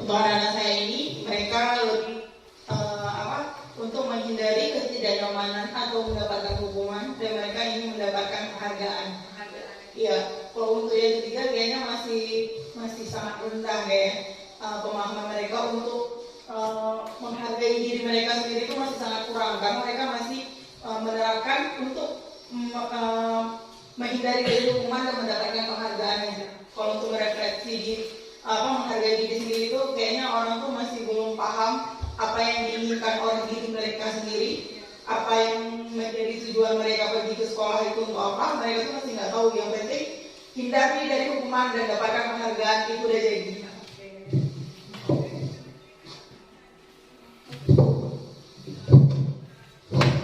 Untuk anak-anak saya ini, mereka lebih untuk menghindari ketidaknyamanan atau mendapatkan hukuman, dan mereka ingin mendapatkan penghargaan. Iya, kalau untuk yang ketiga kayaknya masih sangat rendah ya. Pemahaman mereka untuk menghargai diri mereka sendiri itu masih sangat kurang, karena mereka masih menerapkan untuk menghindari dari hukuman dan mendapatkan penghargaannya. Kalau untuk merefleksi menghargai diri sendiri itu kayaknya orang tuh masih belum paham apa yang diinginkan oleh diri mereka sendiri, apa yang menjadi tujuan mereka pergi ke sekolah itu untuk apa. Mereka tuh masih nggak tahu. Yang penting hindari dari hukuman dan dapatkan penghargaan, itu udah jadi.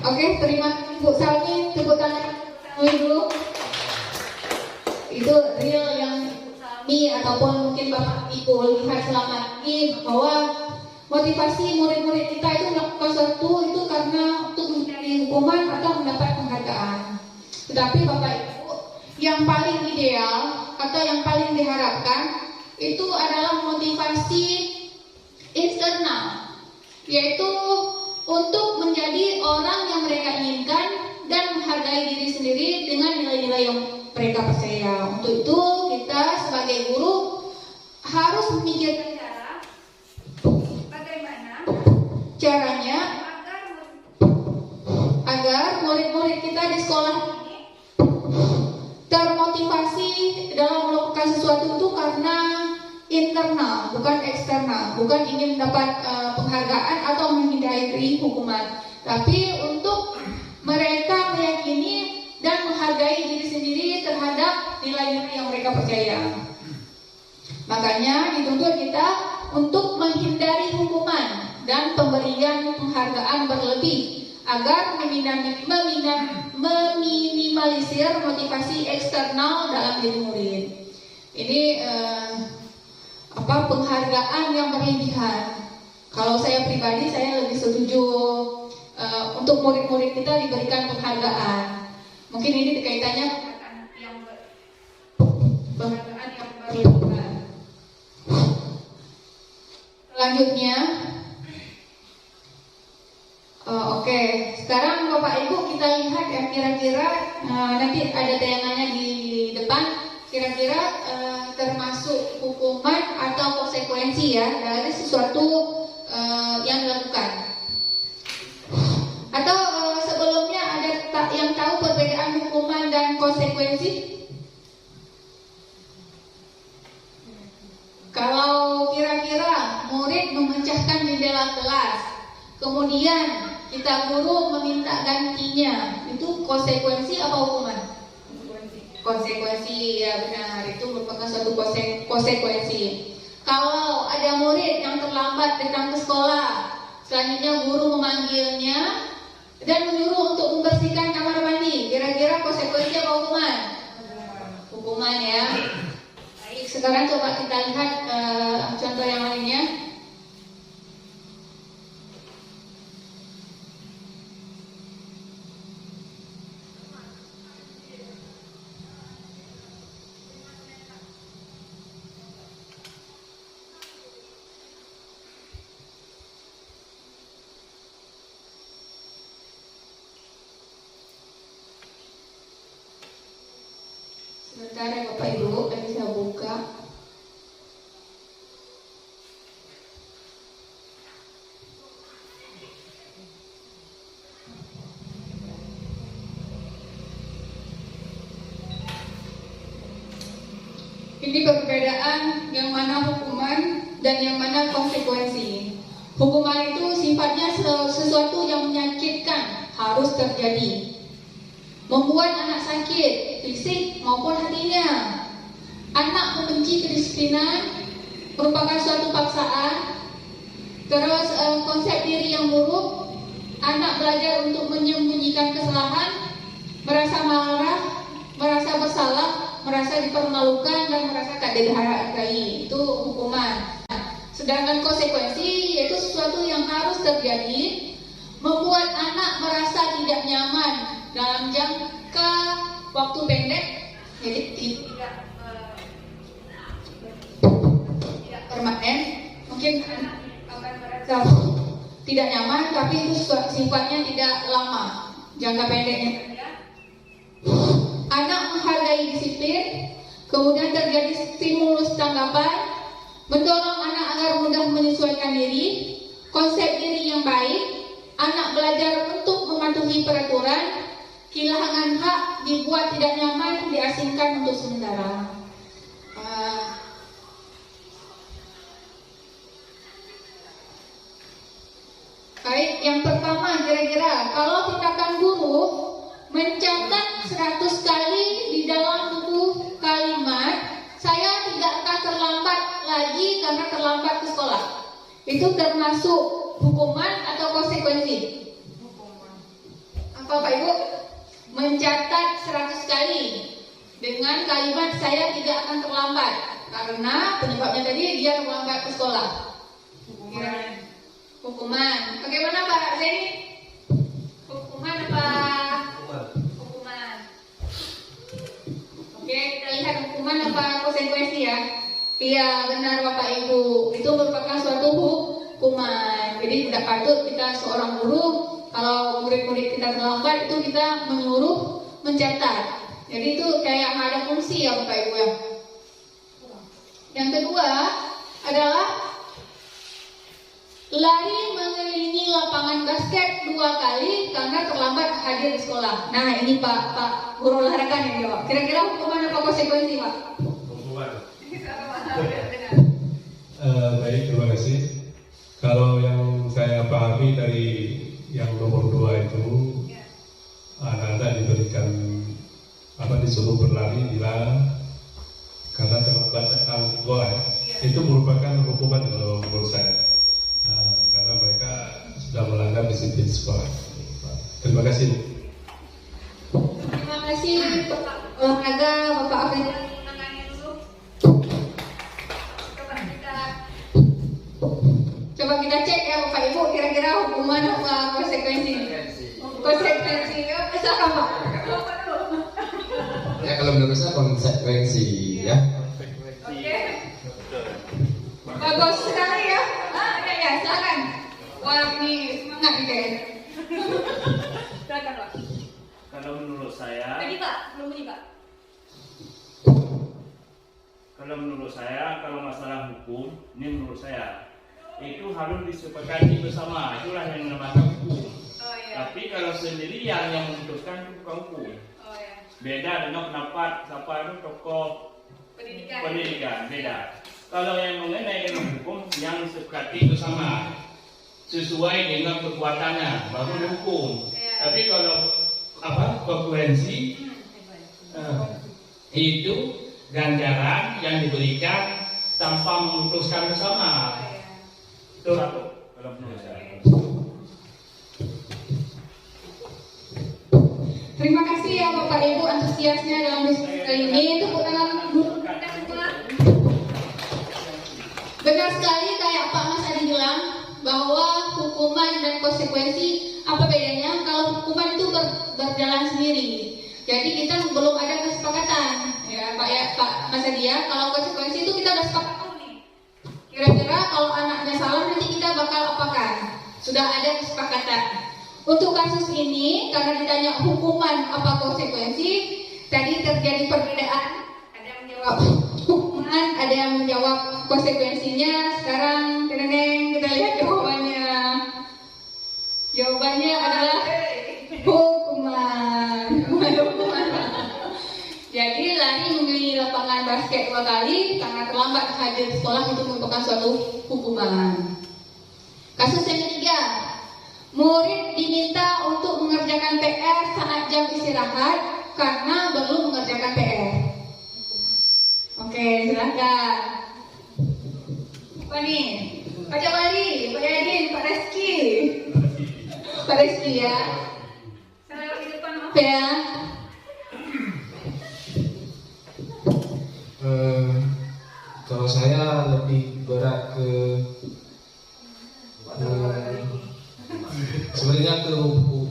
Oke, terima kasih Bu Salmi, tepuk tangan dulu. Itu real yang Salmi ataupun mungkin Bapak Ibu lihat selama ini, bahwa motivasi murid-murid kita itu melakukan sesuatu itu karena untuk menghindari hukuman atau mendapat penghargaan. Tetapi Bapak Ibu, yang paling ideal atau yang paling diharapkan itu adalah motivasi eksternal, yaitu untuk menjadi orang yang mereka inginkan dan menghargai diri sendiri dengan nilai-nilai yang mereka percaya. Untuk itu kita sebagai guru harus memikirkan bagaimana caranya agar murid-murid kita di sekolah ini termotivasi dalam melakukan sesuatu itu karena internal, bukan eksternal, bukan ingin mendapat penghargaan atau menghindari hukuman, tapi untuk mereka meyakini dan menghargai diri sendiri terhadap nilai-nilai yang mereka percaya. Makanya dituntut kita untuk menghindari hukuman dan pemberian penghargaan berlebih agar meminimalisir motivasi eksternal dalam diri murid. Ini penghargaan yang berlebihan. Kalau saya pribadi, saya lebih setuju untuk murid-murid kita diberikan penghargaan. Mungkin ini kaitannya penghargaan yang berlebihan. Selanjutnya, oke. Sekarang Bapak Ibu kita lihat ya, kira-kira nanti ada tayangannya di depan. Kira-kira termasuk hukuman atau konsekuensi ya dari sesuatu yang dilakukan. Atau sebelumnya ada yang tahu perbedaan hukuman dan konsekuensi? Kalau kira-kira murid memecahkan jendela kelas, kemudian kita guru meminta gantinya, itu konsekuensi apa hukuman? Konsekuensi, ya benar, itu merupakan suatu konsekuensi. Kalau ada murid yang terlambat datang ke sekolah, selanjutnya guru memanggilnya dan menyuruh untuk membersihkan kamar mandi, kira-kira konsekuensi apa hukuman? Hukuman ya. Baik, sekarang coba kita lihat contoh yang lainnya. Sebentar ya Bapak Ibu, tadi saya buka. Ini perbedaan yang mana hukuman dan yang mana konsekuensi. Hukuman itu sifatnya sesuatu yang menyakitkan, harus terjadi. Membuat anak sakit, fisik maupun hatinya. Anak membenci kedisiplinan, merupakan suatu paksaan. Terus konsep diri yang buruk, anak belajar untuk menyembunyikan kesalahan, merasa marah, merasa bersalah, merasa dipermalukan dan merasa tak dihargai. Itu hukuman. Sedangkan konsekuensi yaitu sesuatu yang harus terjadi, membuat anak merasa tidak nyaman dalam jangka waktu pendek, jadi tidak permanen. Mungkin anak akan merasa tidak nyaman, tapi itu sifatnya tidak lama, jangka pendeknya. Anak menghargai disiplin, kemudian terjadi stimulus tanggapan, mendorong anak agar mudah menyesuaikan diri, konsep diri yang baik, anak belajar untuk mematuhi peraturan, kehilangan hak, dibuat tidak nyaman, diasingkan untuk sementara. Baik, yang pertama kira-kira kalau tindakan guru mencatat 100 kali di dalam buku kalimat, saya tidak akan terlambat lagi karena terlambat ke sekolah. Itu termasuk hukuman atau konsekuensi? Hukuman. Apa Pak Ibu? Mencatat 100 kali dengan kalimat saya tidak akan terlambat karena penyebabnya tadi dia terlambat ke sekolah. Hukuman. Hukuman. Bagaimana Pak Zeni? Hukuman apa? Hukuman. Oke, kita lihat hukuman apa konsekuensi ya. Iya, benar Bapak Ibu. Itu merupakan suatu hukuman. Jadi tidak patut kita seorang guru kalau murid-murid kita terlambat itu kita menyuruh mencatat. Jadi itu kayak ada fungsi ya Bapak Ibu ya. Yang kedua adalah lari mengelilingi lapangan basket 2 kali karena terlambat hadir di sekolah. Nah ini Pak guru olahraga yang jawab. Kira-kira hukuman apa konsekuensi Pak? Hukuman. Baik, terima kasih. Kalau yang saya pahami dari yang nomor 2 itu, anak-anak diberikan disuruh berlari bila karena terlambat datang sekolah, itu merupakan hukuman kalau menurut saya. Karena mereka sudah melanggar disiplin sekolah. Terima kasih. Terima kasih Bapak olahraga, Bapak Afri. Coba kita cek ya Bapak Ibu, kira-kira hukuman apa konsekuensi? Konsekuensi, silakan Pak. Ya kalau menurut saya konsekuensi ya. Oke. Bagus sekali ya. Ya silakan. Wah ini semangat nih kayaknya. Silakan Pak. Kalau menurut saya, Tadi Pak, belum bunyi Pak. kalau masalah hukum, ini menurut saya itu harus disepakati bersama. Itulah yang dinamakan hukum. Oh iya. Tapi kalau sendirian yang memutuskan itu bukan hukum. Oh iya. Beda dengan pendapat siapa itu tokoh pendidikan, beda. Kalau yang mengenai dengan hukum yang disepakati bersama sesuai dengan perbuatannya baru dihukum. Tapi kalau konsekuensi itu ganjaran yang diberikan tanpa memutuskan bersama. Itu satu kalau menurut saya. Terima kasih ya Bapak Ibu antusiasnya dalam diskusi kali ini. Tepuk tangan dulu kita semua. Benar sekali kayak Pak Mas Adi bilang bahwa hukuman dan konsekuensi apa bedanya? Kalau hukuman itu berjalan sendiri. Jadi kita belum ada kesepakatan ya Pak Mas Adi ya. Kalau konsekuensi itu kita udah sepakat nih. Kira-kira kalau anaknya salah nanti kita bakal apakan? Sudah ada kesepakatan. Untuk kasus ini karena ditanya hukuman apa konsekuensi, tadi terjadi perbedaan menjawab hukuman, ada yang menjawab konsekuensinya. Sekarang teneng kita lihat jawabannya. Jawabannya adalah hukuman. Jadi lari mengelilingi lapangan basket 2 kali karena terlambat hadir sekolah itu merupakan suatu hukuman. Kasus yang ketiga, murid diminta untuk mengerjakan PR saat jam istirahat karena belum mengerjakan PR. Oke, silakan. Apa nih? Pak Jawali, Pak Yadin, Pak Reski. Pak Reski ya. Saya di depan apa ya? Kalau saya lebih berat ke sebenarnya ke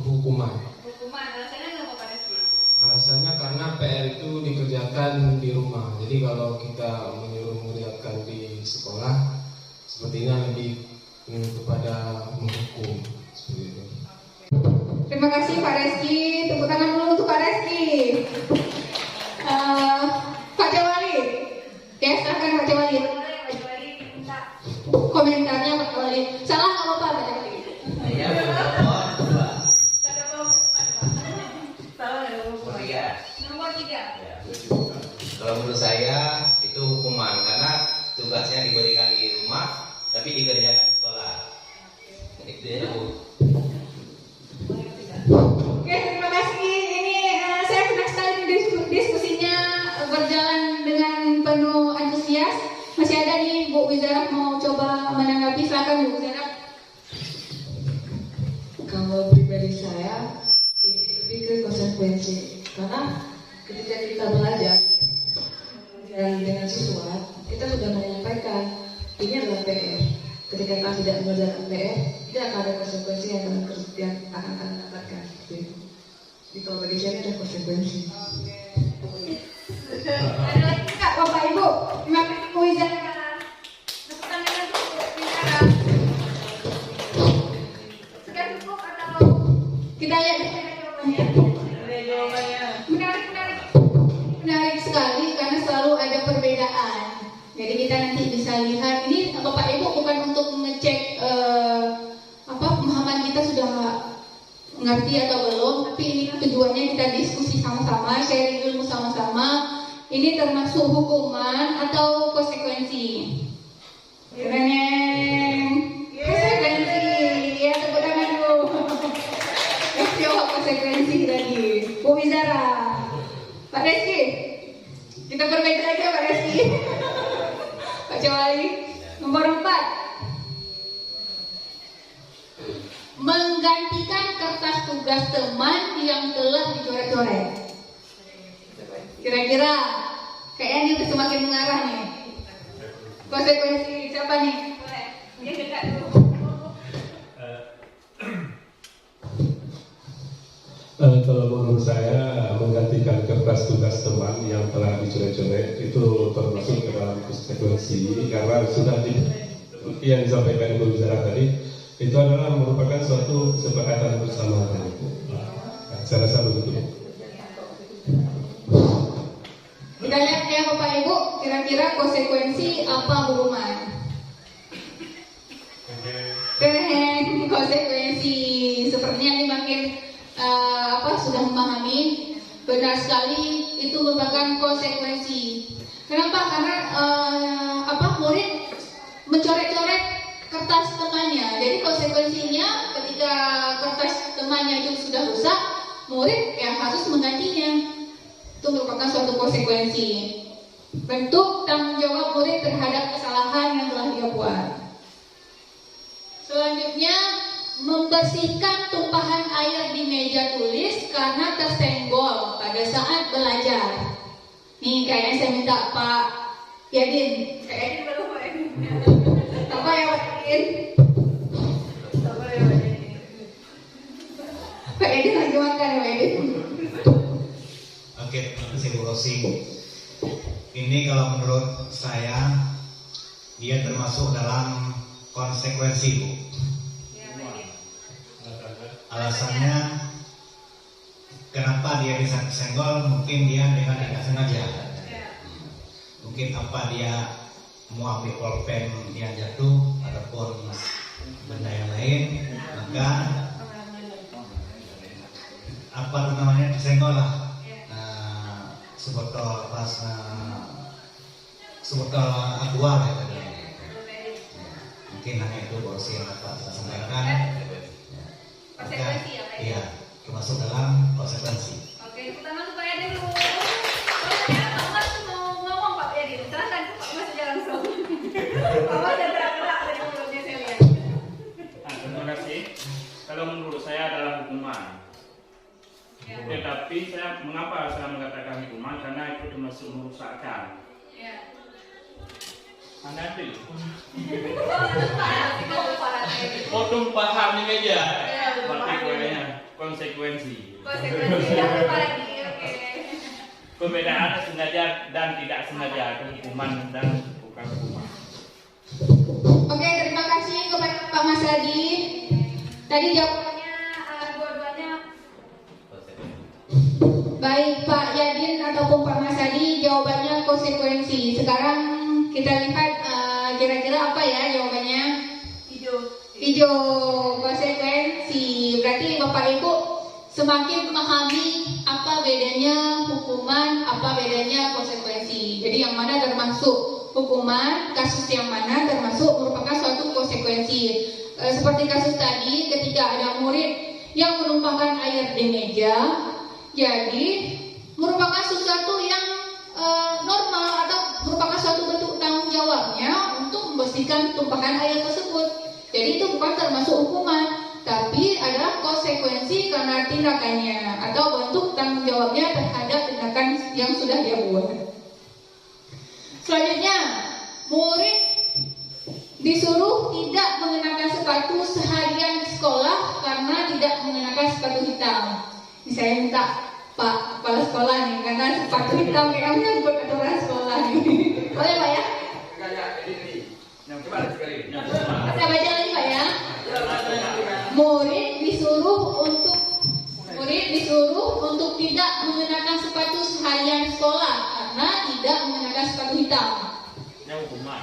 hukuman. Hukuman, alasannya nggak Pak Reski? Alasannya karena PR itu dikerjakan di rumah. Jadi kalau kita menyuruh mengerjakan di sekolah, sepertinya lebih kepada menghukum seperti itu. Terima kasih Pak Reski. Tepuk tangan dulu untuk Pak Reski. Pak Jawali, ya silakan Pak Jawali. Komentarnya Pak Jawali. Salah nggak apa-apa Pak Jawali. Nomor 3. Kalau menurut saya itu hukuman karena tugasnya diberikan di rumah tapi dikerjakan di sekolah. Itu ya Bu. Oke, terima kasih. Ini saya senang sekali diskusinya berjalan dengan penuh antusias. Masih ada nih Bu Wizarah mau coba menanggapi, silakan Bu Wizarah. Kalau pribadi saya ini lebih ke konsekuensi karena ketika kita belajar dan dengan siswa kita sudah menyampaikan ini adalah PR. Ketika kita tidak mengerjakan PR, tidak akan ada konsekuensi yang akan kita dapatkan. Jadi kalau bagi saya ada konsekuensi. Ada lagi nggak Bapak Ibu? Terima kasih Bu Wizarah. Tepuk tangan untuk Bu Wizarah. Sudah cukup atau kita lihat jawabannya? Menarik sekali karena selalu ada perbedaan. Jadi kita nanti bisa lihat. Ini Bapak Ibu bukan untuk mengecek pemahaman kita sudah mengerti atau belum, tapi ini tujuannya kita diskusi sama-sama, sharing ilmu sama-sama. Ini termasuk hukuman atau konsekuensi? Konsekuensi. Ya, tepuk tangan dulu. Jawab konsekuensi tadi. Bu Wizarah. Pak Reski. Kita berbeda lagi ya Pak Reski. Pak Jawali. Nomor 4. Menggantikan kertas tugas teman yang telah dicoret-coret. Kira-kira kayaknya dia semakin mengarah nih. Konsekuensi siapa nih? Boleh. Dia dekat dulu. Kalau menurut saya menggantikan kertas tugas teman yang telah dicoret-coret itu termasuk ke dalam konsekuensi karena sudah yang disampaikan Bu Wizarah tadi itu adalah merupakan suatu kesepakatan bersama. Saya rasa begitu. Kita lihat ya Bapak Ibu, kira-kira konsekuensi apa hukuman? Konsekuensi. Sepertinya ini makin sudah memahami. Benar sekali, itu merupakan konsekuensi. Kenapa? Karena murid mencoret-coret kertas temannya. Jadi konsekuensinya ketika kertas temannya itu sudah rusak, murid harus menggantinya. Itu merupakan suatu konsekuensi. Bentuk tanggung jawab murid terhadap kesalahan yang telah dia buat. Selanjutnya, membersihkan tumpahan air di meja tulis karena tersenggol pada saat belajar. Nih kayaknya saya minta Pak Yadin. Pak Yadin belum Pak Yadin. Apa ya Pak Yadin? Pak Yadin lagi makan Pak Yadin. Oke, terima kasih Bu Rosi. Ini kalau menurut saya dia termasuk dalam konsekuensi Bu. Alasannya kenapa dia bisa kesenggol, mungkin dia dengan tidak sengaja. mungkin apa dia mau ambil pulpen yang jatuh ataupun benda yang lain, maka apa tuh namanya disenggol lah sebotol sebotol aqua gitu. Mungkin hanya itu porsi yang dapat saya sampaikan. Konsekuensi ya Pak? Iya, termasuk dalam konsekuensi. Oke, tepuk tangan untuk Pak Yadi dulu. Oh saya Pak Mas mau ngomong Pak Yadi, silahkan Pak Mas aja langsung. Pak Mas yang gerak-gerak dari mulutnya saya lihat. Nah, terima kasih. Kalau menurut saya adalah hukuman. Ya. Tetapi mengapa saya mengatakan hukuman? Karena itu termasuk merusakkan. Ya. Anda ambil. Oh, tumpahan ini aja. Ya, Berarti kayaknya konsekuensi. konsekuensi yang apa lagi? Oke. Perbedaan sengaja dan tidak sengaja, hukuman dan bukan hukuman. Oke, terima kasih kepada Pak Mas Adi. Tadi jawabannya dua-duanya baik Pak Yadin ataupun Pak Mas Adi jawabannya konsekuensi. Sekarang kita lihat kira-kira apa ya jawabannya? Hijau konsekuensi. Berarti Bapak Ibu semakin memahami apa bedanya hukuman, apa bedanya konsekuensi. Jadi yang mana termasuk hukuman, kasus yang mana termasuk merupakan suatu konsekuensi. Seperti kasus tadi ketika ada murid yang menumpahkan air di meja, jadi merupakan sesuatu yang normal atau merupakan suatu bentuk tanggung jawabnya untuk membersihkan tumpahan air tersebut. Jadi itu bukan termasuk hukuman, tapi adalah konsekuensi karena tindakannya atau bentuk tanggung jawabnya terhadap tindakan yang sudah dia buat. Selanjutnya, murid disuruh tidak mengenakan sepatu seharian di sekolah karena tidak mengenakan sepatu hitam. Ini saya minta Pak Kepala Sekolah nih, karena sepatu hitam kayaknya menyangkut aturan sekolah nih. Boleh Pak ya? Saya baca lagi Pak ya. Murid disuruh untuk tidak mengenakan sepatu seharian di sekolah karena tidak mengenakan sepatu hitam. Ini hukuman.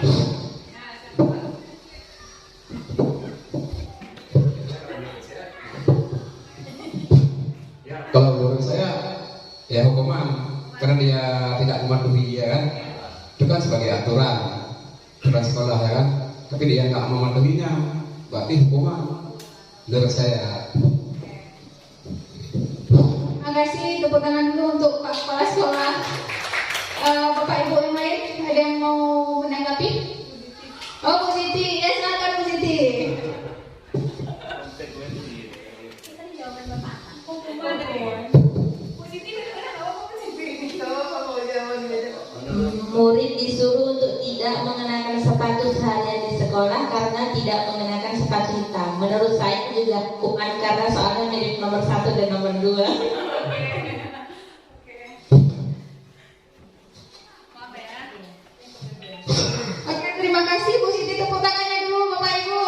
Kalau menurut saya ya hukuman karena dia tidak mematuhi ya kan, itu kan sebagai aturan sekolah ya kan, tapi dia nggak mematuhinya berarti hukuman menurut saya. Terima kasih, tepuk tangan dulu untuk Pak Kepala Sekolah. Bapak Ibu yang lain ada yang mau menanggapi? Oh Bu Siti, ya silakan Bu Siti. Murid disuruh untuk tidak mengenakan sepatu seharian di sekolah karena tidak mengenakan sepatu hitam. Menurut saya juga hukuman karena soalnya mirip nomor 1 dan nomor 2. Oke, terima kasih Bu Siti, tepuk tangannya dulu Bapak Ibu.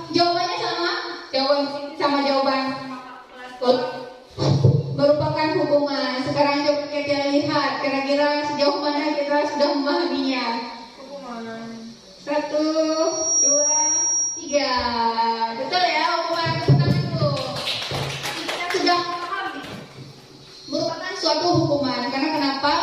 Jawabannya sama jawaban merupakan hukuman. Sekarang coba kita lihat kira-kira sejauh mana kita sudah memahaminya. Hukuman 1, 2, 3. Betul ya hukuman, tepuk tangan dulu. Kita sudah memahami merupakan suatu hukuman. Karena kenapa?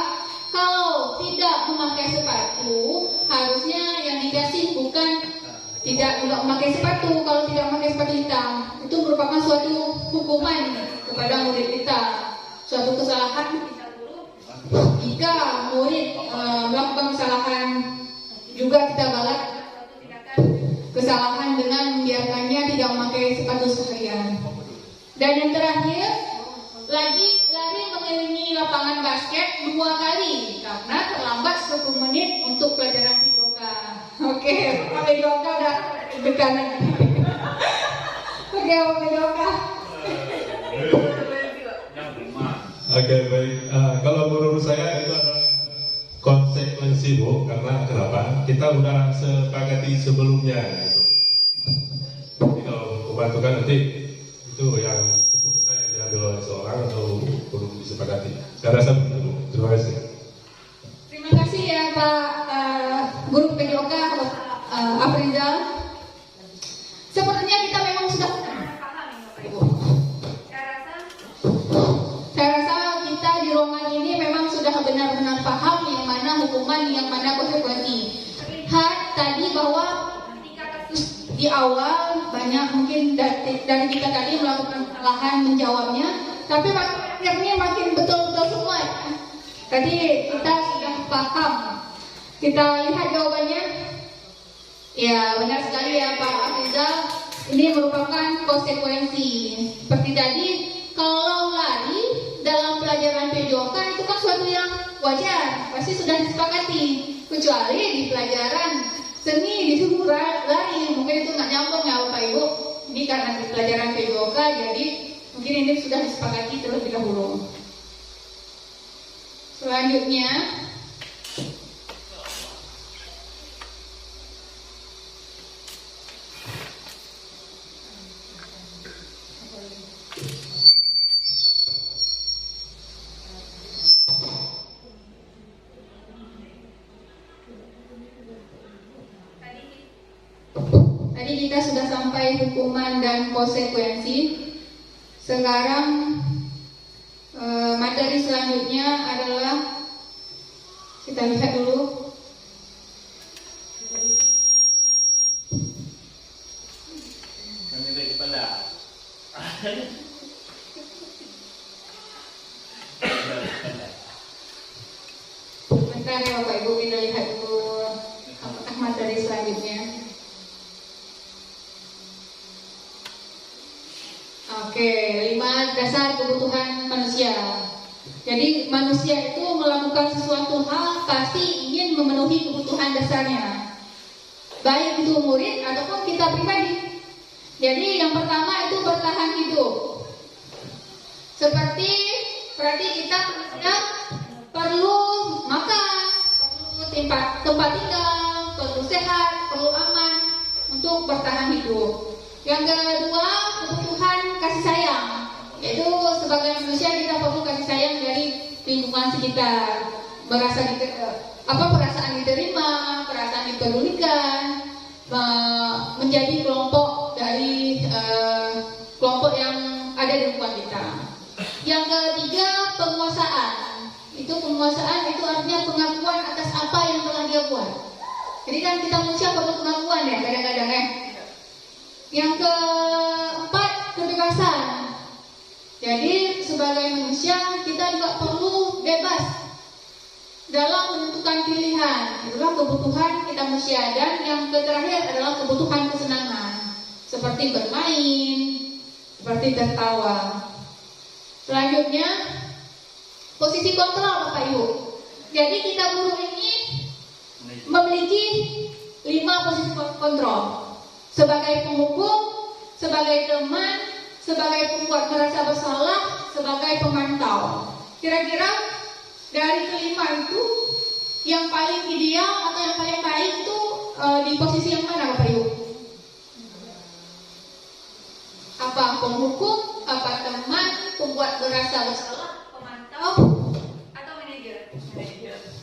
Kalau tidak memakai sepatu, harusnya yang dikasih bukan tidak memakai sepatu. Kalau tidak memakai sepatu hitam, itu merupakan suatu hukuman kepada murid kita. Suatu kesalahan jika murid melakukan kesalahan, juga kita balas kesalahan dengan membiarkannya tidak memakai sepatu seharian. Dan yang terakhir, lagi lari mengelilingi lapangan basket 2 kali karena terlambat 10 menit untuk pelajaran videoka. Oke, Pak videoka udah berkanan. Oke, Pak videoka. Oke, baik. Kalau menurut saya itu adalah konsekuensi Bu, karena kenapa? Kita udah sepakati sebelumnya gitu. Jadi kalau hukuman itu kan nanti itu yang keputusan yang diambil oleh seorang atau belum disepakati. Saya rasa begitu Bu. Terima kasih. Sepertinya kita memang sudah paham ini Bapak Ibu. Saya rasa kita di ruangan ini memang sudah benar-benar paham yang mana hukuman, yang mana konsekuensi. Terlihat tadi bahwa ketika kasus di awal banyak mungkin dari kita tadi melakukan kesalahan menjawabnya, tapi akhirnya makin betul-betul semua. Tadi kita sudah paham. Kita lihat jawabannya. Ya, benar sekali ya Pak Afrizal. Ini merupakan konsekuensi. Seperti tadi, kalau lari dalam pelajaran PJOK itu kan suatu yang wajar, pasti sudah disepakati. Kecuali di pelajaran seni disuruh lari, mungkin itu nggak nyambung ya Bapak Ibu. Ini karena di pelajaran PJOK, jadi mungkin ini sudah disepakati terlebih dahulu. Selanjutnya, tadi kita sudah sampai hukuman dan konsekuensi. Sekarang materi selanjutnya adalah, kita lihat dulu. Bentar ya Bapak Ibu, kita lihat dulu apakah materi selanjutnya. Oke, 5 dasar kebutuhan manusia. Jadi manusia itu melakukan sesuatu hal pasti ingin memenuhi kebutuhan dasarnya, baik itu murid ataupun kita pribadi. Jadi yang pertama itu bertahan hidup. Seperti berarti kita perlu makan, perlu tempat tinggal, perlu sehat, perlu aman untuk bertahan hidup. Yang kedua, kebutuhan kasih sayang. Yaitu sebagai manusia kita perlu kasih sayang dari lingkungan sekitar. Perasaan diterima, perasaan dipedulikan, menjadi kelompok dari kelompok yang ada di lingkungan kita. Yang ketiga, penguasaan. Penguasaan itu artinya pengakuan atas apa yang telah dia buat. Jadi kan kita manusia perlu pengakuan ya kadang-kadang ya. Yang keempat, kebebasan. Jadi sebagai manusia kita juga perlu bebas dalam menentukan pilihan. Itulah kebutuhan kita manusia. Dan yang terakhir adalah kebutuhan kesenangan, seperti bermain, seperti tertawa. Selanjutnya, posisi kontrol Bapak Ibu. Jadi kita guru ini memiliki 5 posisi kontrol. Sebagai penghukum, sebagai teman, sebagai pembuat merasa bersalah, sebagai pemantau. Kira-kira dari kelima itu yang paling ideal atau yang paling baik itu di posisi yang mana Bapak Ibu? Apa penghukum, apa teman, pembuat merasa bersalah, pemantau, atau manajer?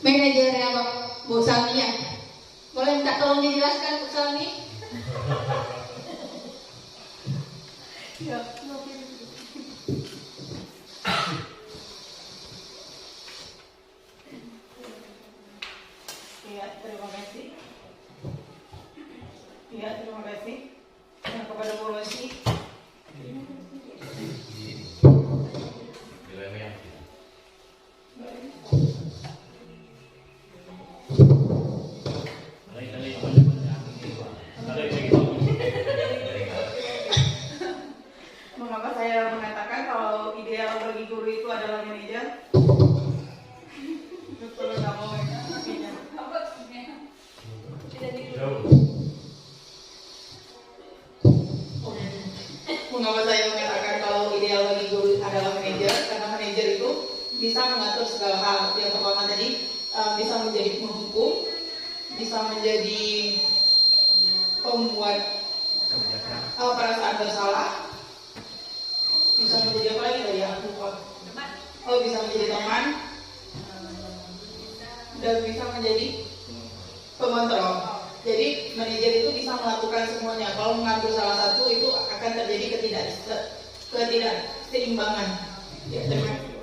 Manajer ya Bu Salmi ya. Boleh minta tolong dijelaskan Bu Salmi? Ya, terima kasih. Ya, terima kasih. Yang kepada Bu Rosi. Mengapa saya mengatakan kalau ideal bagi guru itu adalah manajer? Betul nggak mau Mengapa saya mengatakan kalau ideal bagi guru adalah manajer? Karena manajer itu bisa mengatur segala hal. Yang pertama tadi bisa menjadi penghukum, bisa menjadi pembuat perasaan bersalah, bisa menjadi apa lagi tadi yang lupa? Oh, bisa menjadi teman, dan bisa menjadi pengontrol. Jadi manajer itu bisa melakukan semuanya. Kalau mengambil salah satu itu akan terjadi ketidakseimbangan. Ya, terima kasih.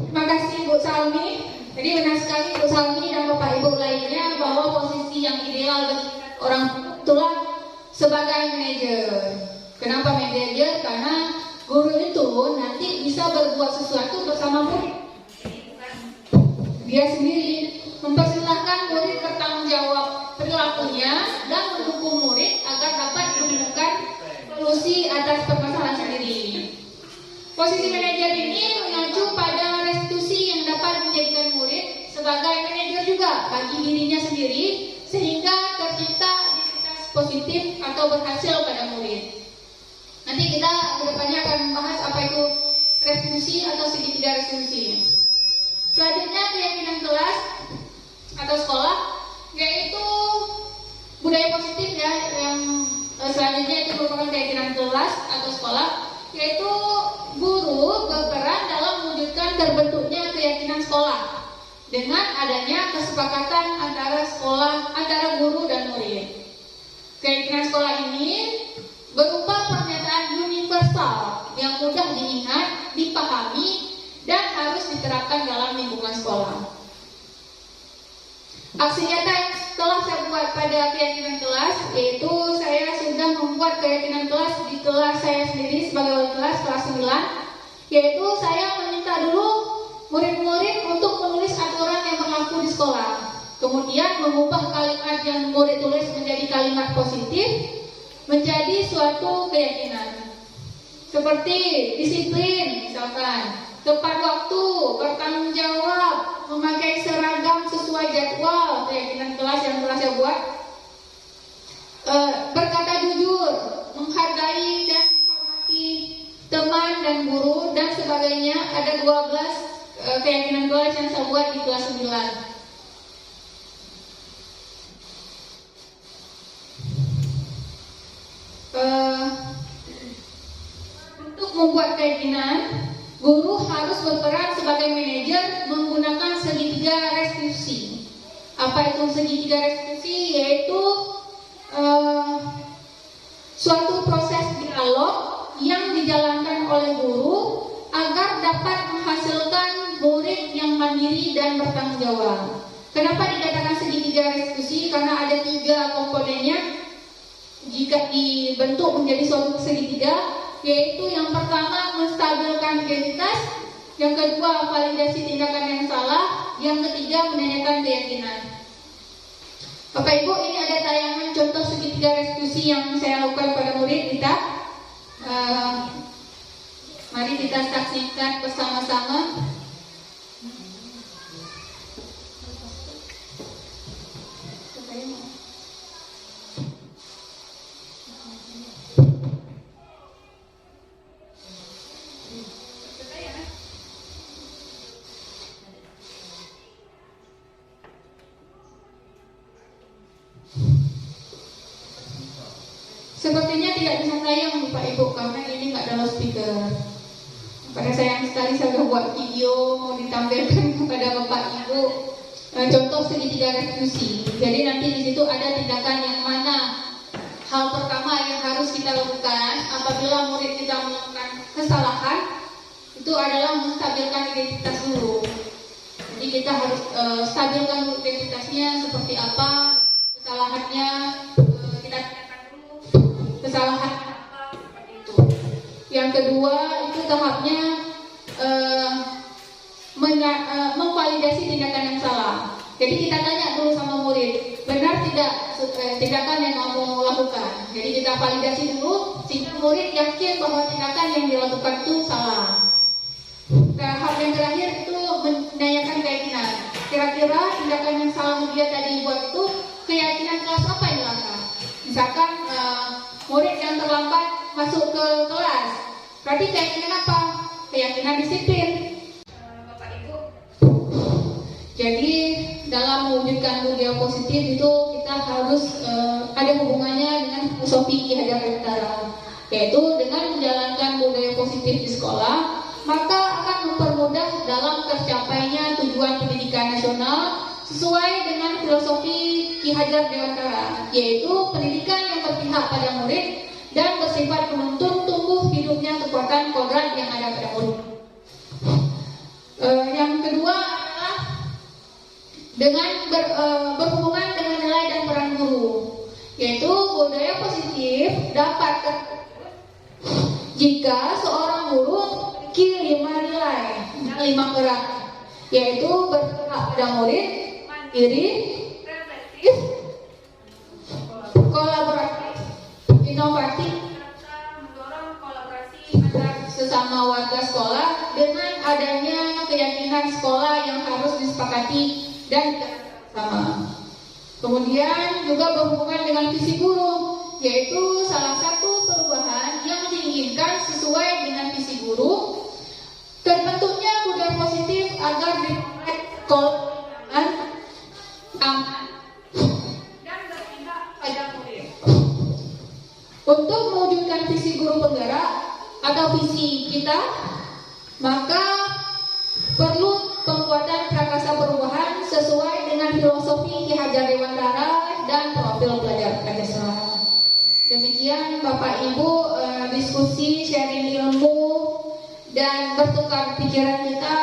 Terima kasih Bu Salmi. Jadi benar sekali Bu Salmi dan Bapak Ibu lainnya bahwa posisi yang ideal bagi orang itulah sebagai manajer. Kenapa manajer? Karena guru itu nanti bisa berbuat sesuatu bersama murid. Dia sendiri mempersilahkan murid bertanggung jawab perilakunya dan mendukung murid agar dapat menemukan solusi atas permasalahan sendiri. Posisi manajer ini mengacu pada restitusi yang dapat menjadikan murid sebagai manajer juga bagi dirinya sendiri sehingga tercipta identitas positif atau berhasil pada murid. Nanti kita kedepannya akan membahas apa itu restitusi atau segitiga restitusi. Selanjutnya keyakinan kelas atau sekolah, yaitu budaya positif ya, yang selanjutnya itu merupakan keyakinan kelas atau sekolah, yaitu guru berperan dalam mewujudkan terbentuknya keyakinan sekolah dengan adanya kesepakatan antara guru dan murid. Keyakinan sekolah ini berupa pernyataan universal yang mudah diingat, dipahami, dan harus diterapkan dalam lingkungan sekolah. Aksi nyata yang telah saya buat pada keyakinan kelas, yaitu saya sudah membuat keyakinan kelas di kelas saya sendiri sebagai wali kelas 9, yaitu saya meminta dulu murid-murid untuk menulis aturan yang berlaku di sekolah, kemudian mengubah kalimat yang murid tulis menjadi kalimat positif, menjadi suatu keyakinan. Seperti disiplin misalkan, tepat waktu, bertanggung jawab, memakai seragam sesuai jadwal, keyakinan kelas yang telah saya buat, berkata jujur, menghargai dan menghormati teman dan guru dan sebagainya. Ada 12 keyakinan kelas yang saya buat di kelas 9. Untuk membuat keyakinan, guru harus berperan sebagai manajer menggunakan segitiga restitusi. Apa itu segitiga restitusi? Yaitu suatu proses dialog yang dijalankan oleh guru agar dapat menghasilkan murid yang mandiri dan bertanggung jawab. Kenapa dikatakan segitiga restitusi? Karena ada 3 komponennya jika dibentuk menjadi suatu segitiga, yaitu yang pertama menstabilkan identitas, yang kedua validasi tindakan yang salah, yang ketiga menanyakan keyakinan. Bapak Ibu, ini ada tayangan contoh segitiga restitusi yang saya lakukan pada murid kita. Mari kita saksikan bersama-sama. Sepertinya tidak bisa tayang Bapak Ibu karena ini nggak ada loudspeaker. Pada sayang sekali saya sudah buat video mau ditampilkan kepada Bapak Ibu contoh segitiga restitusi. Jadi nanti di situ ada tindakan yang mana hal pertama yang harus kita lakukan apabila murid kita melakukan kesalahan itu adalah menstabilkan identitas dulu. Jadi kita harus stabilkan identitasnya seperti apa kesalahannya, kita kesalahan apa seperti itu. Yang kedua itu tahapnya memvalidasi tindakan yang salah. Jadi kita tanya dulu sama murid, benar tidak tindakan yang kamu lakukan. Jadi kita validasi dulu sehingga murid yakin bahwa tindakan yang dilakukan itu salah. Tahap yang terakhir itu menanyakan keyakinan. Kira-kira tindakan yang salah dia tadi buat itu keyakinan kelas apa yang dilanggar? Misalkan murid yang terlambat masuk ke kelas, berarti keyakinan apa? Keyakinan disiplin. Bapak Ibu, jadi dalam mewujudkan budaya positif itu kita harus ada hubungannya dengan filosofi Ki Hajar Dewantara, yaitu dengan menjalankan budaya positif di sekolah, maka akan mempermudah dalam tercapainya tujuan pendidikan nasional sesuai dengan filosofi Ki Hajar Dewantara, yaitu pendidikan yang berpihak pada murid dan bersifat menuntun tumbuh hidupnya kekuatan kodrat yang ada pada murid. Yang kedua adalah dengan berhubungan dengan nilai dan peran guru, yaitu budaya positif dapat jika seorang guru memiliki 5 nilai dan 5 peran, yaitu berpihak pada murid, mandiri, reflektif, kolaboratif, inovatif, serta mendorong kolaborasi antar sesama warga sekolah dengan adanya keyakinan sekolah yang harus disepakati dan bersama. Kemudian juga berhubungan dengan visi guru, yaitu salah satu perubahan yang diinginkan sesuai dengan visi guru, terbentuknya budaya positif agar dimulai sekolah aman dan berpihak pada murid. Untuk mewujudkan visi guru penggerak atau visi kita, maka perlu penguatan prakarsa perubahan sesuai dengan filosofi Ki Hajar Dewantara dan profil pelajar Pancasila. Demikian Bapak Ibu, diskusi sharing ilmu dan bertukar pikiran kita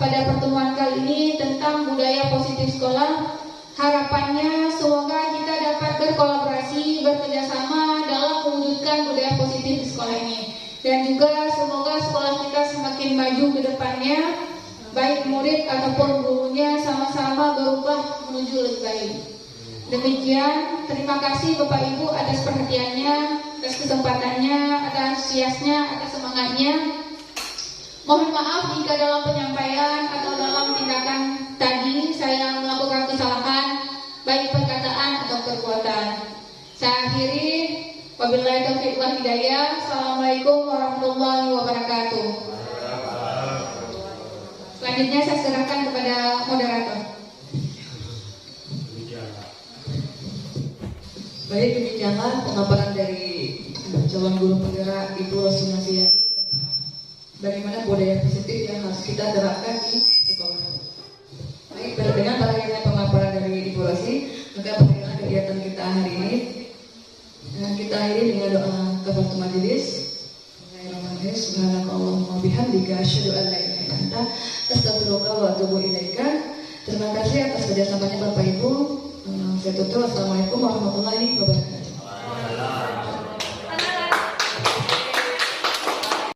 pada pertemuan kali ini tentang budaya positif sekolah. Harapannya semoga kita dapat berkolaborasi, bekerjasama dalam mewujudkan budaya positif di sekolah ini. Dan juga semoga sekolah kita semakin maju ke depannya, baik murid ataupun gurunya sama-sama berubah menuju lebih baik. Demikian, terima kasih Bapak Ibu atas perhatiannya, atas kesempatannya, atas antusiasnya, atas semangatnya. Mohon maaf jika dalam penyampaian atau dalam tindakan tadi saya melakukan kesalahan, baik perkataan atau perbuatan. Saya akhiri, wabillahi taufiq wal hidayah. Assalamualaikum warahmatullahi wabarakatuh. Selanjutnya saya serahkan kepada moderator. Baik, demikianlah pemaparan dari calon guru penggerak Ibu Rosi Noviani tentang bagaimana budaya positif yang harus kita terapkan di sekolah. Baik, dengan berakhirnya pemaparan dari Ibu Rosi, maka berakhirlah kegiatan kita hari ini. Dan kita akhiri dengan doa kafaratul majelis. Bismillahirrahmanirrahim. Subhanakallahumma bihamdika asyhadu an la ilaha illa anta astaghfiruka wa atubu ilaika. Terima kasih atas kerjasamanya Bapak Ibu. Saya tutup. Assalamualaikum warahmatullahi wabarakatuh.